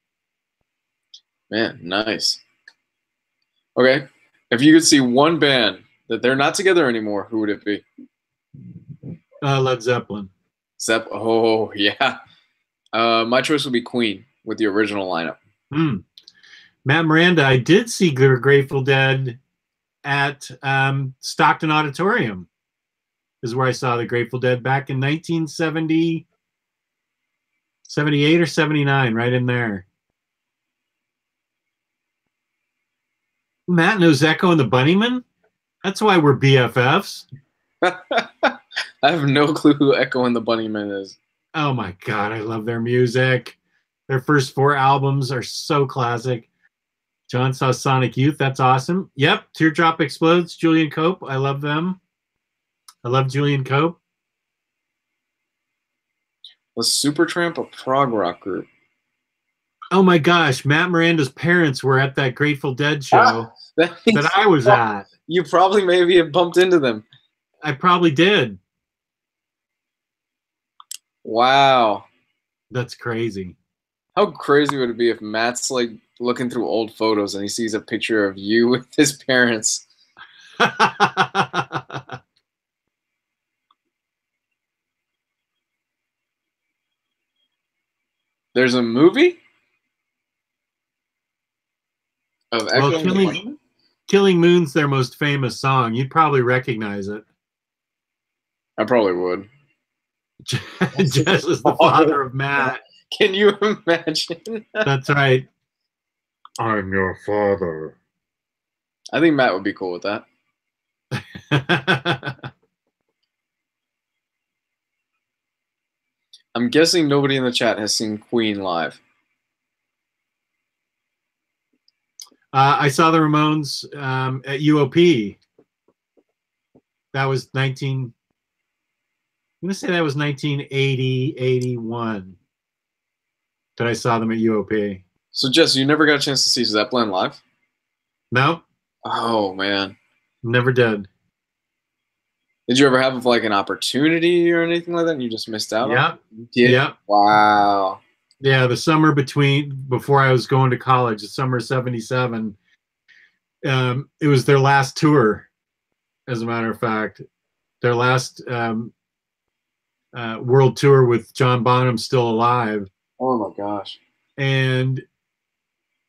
S2: Man, nice. Okay, if you could see one band that they're not together anymore, who would it be?
S1: Led Zeppelin.
S2: Oh yeah. My choice would be Queen with the original lineup.
S1: Matt Miranda, I did see the Grateful Dead at Stockton Auditorium. Is where I saw the Grateful Dead back in 1970, 78 or 79, right in there. Matt knows Echo and the Bunnymen? That's why we're BFFs.
S2: I have no clue who Echo and the Bunnymen is.
S1: Oh my God, I love their music. Their first 4 albums are so classic. John saw Sonic Youth. That's awesome. Yep. Teardrop Explodes. Julian Cope. I love them. I love Julian Cope.
S2: Was Supertramp a prog rock group?
S1: Oh my gosh. Matt Miranda's parents were at that Grateful Dead show that I was at.
S2: You probably maybe have bumped into them.
S1: I probably did.
S2: Wow.
S1: That's crazy.
S2: How crazy would it be if Matt's like looking through old photos and he sees a picture of you with his parents? There's a movie of Echo and the Bunnymen?
S1: Killing Moon's their most famous song. You'd probably recognize it.
S2: I probably would.
S1: Jess is the father of Matt.
S2: Can you imagine?
S1: That's right. I'm your father.
S2: I think Matt would be cool with that. I'm guessing nobody in the chat has seen Queen live.
S1: I saw the Ramones at UOP. That was 1980, 81. That I saw them at UOP.
S2: So, Jess, you never got a chance to see Zeppelin live?
S1: No.
S2: Oh, man.
S1: Never did.
S2: Did you ever have like an opportunity or anything like that and you just missed out on it?
S1: Yep.
S2: Wow.
S1: Yeah, the summer before I was going to college, the summer of 77, it was their last tour, as a matter of fact. Their last world tour with John Bonham still alive.
S2: Oh, my gosh.
S1: And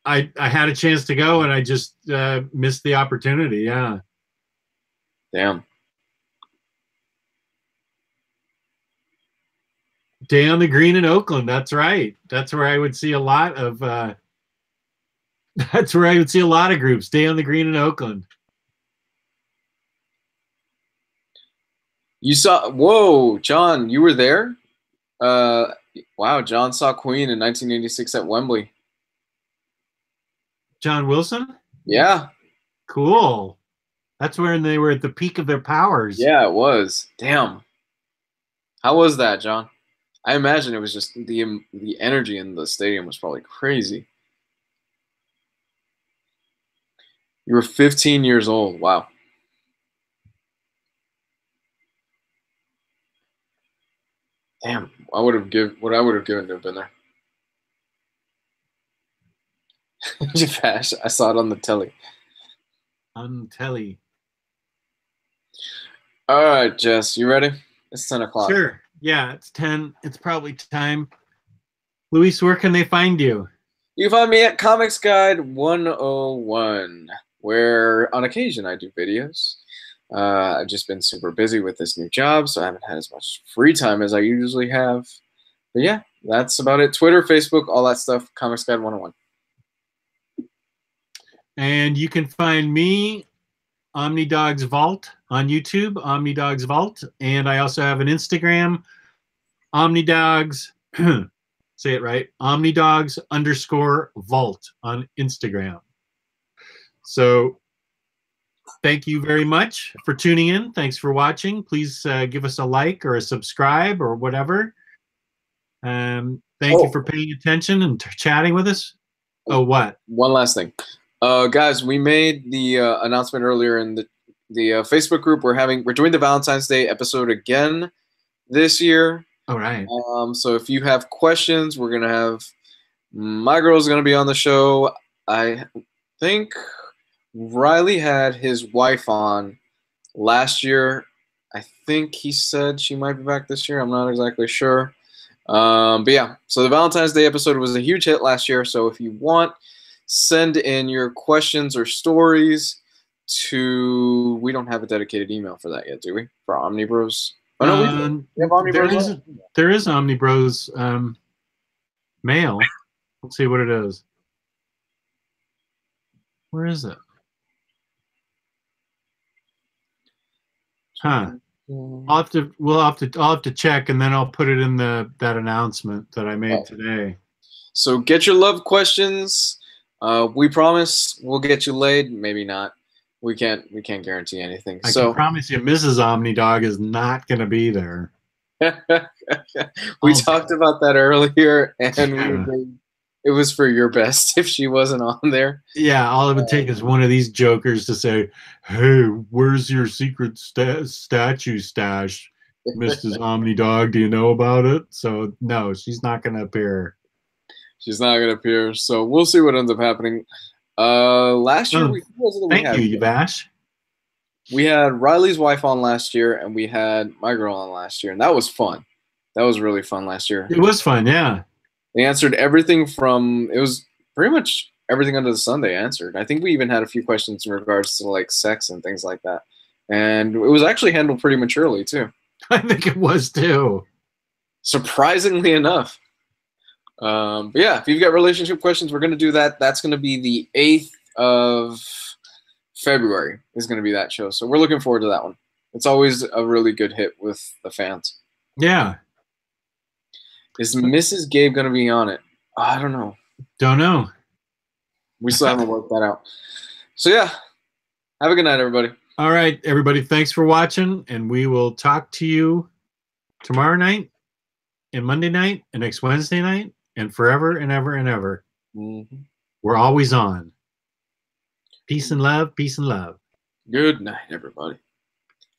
S1: I had a chance to go, and I just missed the opportunity, yeah.
S2: Damn.
S1: Day on the Green in Oakland. That's right. That's where I would see a lot of. That's where I would see a lot of groups. Day on the Green in Oakland.
S2: You saw? Whoa, John, you were there? Wow, John saw Queen in 1986 at Wembley.
S1: John Wilson?
S2: Yeah.
S1: Cool. That's when they were at the peak of their powers.
S2: Yeah, it was. Damn. How was that, John? I imagine it was just the energy in the stadium was probably crazy. You were 15 years old. Wow. Damn. What I would have given to have been there. I saw it on the telly.
S1: On telly.
S2: All right, Jess, you ready? It's 10 o'clock.
S1: Sure. Yeah, it's 10. It's probably time. Luis, where can they find you?
S2: You can find me at Comics Guide 101, where on occasion I do videos. I've just been super busy with this new job, so I haven't had as much free time as I usually have. But yeah, that's about it. Twitter, Facebook, all that stuff. Comics Guide 101.
S1: And you can find me, OmniDog's Vault, on YouTube, OmniDog's Vault. And I also have an Instagram, OmniDogs, say it right, OmniDogs_Vault on Instagram. So thank you very much for tuning in. Thanks for watching. Please give us a like or a subscribe or whatever. Thank you for paying attention and chatting with us. Oh, what?
S2: One last thing. Guys, we made the announcement earlier in the Facebook group. We're doing the Valentine's Day episode again this year.
S1: All right.
S2: So if you have questions, we're gonna have my girl's gonna be on the show. I think Riley had his wife on last year. I think he said she might be back this year. I'm not exactly sure. But yeah, so the Valentine's Day episode was a huge hit last year. So if you want, send in your questions or stories to. We don't have a dedicated email for that yet, do we? For Omnibros? Oh no, we have Omnibros.
S1: There is Omnibros mail. Let's see what it is. Where is it? Huh. I'll have to check, and then I'll put it in that announcement that I made today.
S2: So get your love questions. We promise we'll get you laid. Maybe not. We can't guarantee anything.
S1: I can promise you, Mrs. OmniDog is not going to be there.
S2: We talked about that earlier, and it was for your best if she wasn't on there.
S1: Yeah, all it would take is one of these jokers to say, "Hey, where's your secret statue stash, Mrs. OmniDog? Do you know about it?" So no, she's not going to appear.
S2: She's not going to appear. So we'll see what ends up happening. Last year,
S1: thank you, Bash.
S2: We had Riley's wife on last year, and we had my girl on last year, and that was fun. That was really fun last year.
S1: It was fun, yeah.
S2: They answered everything from, it was pretty much everything under the sun they answered. I think we even had a few questions in regards to like sex and things like that. And it was actually handled pretty maturely too.
S1: I think it was too.
S2: Surprisingly enough. But yeah, if you've got relationship questions, we're going to do that. That's going to be the 8th of February is going to be that show. So we're looking forward to that one. It's always a really good hit with the fans.
S1: Yeah.
S2: Is Mrs. Gabe going to be on it? I don't know.
S1: Don't know.
S2: We still haven't worked that out. So yeah, have a good night, everybody.
S1: All right, everybody. Thanks for watching, and we will talk to you tomorrow night and Monday night and next Wednesday night and forever and ever and ever.
S2: Mm-hmm.
S1: We're always on. Peace and love. Peace and love.
S2: Good night, everybody.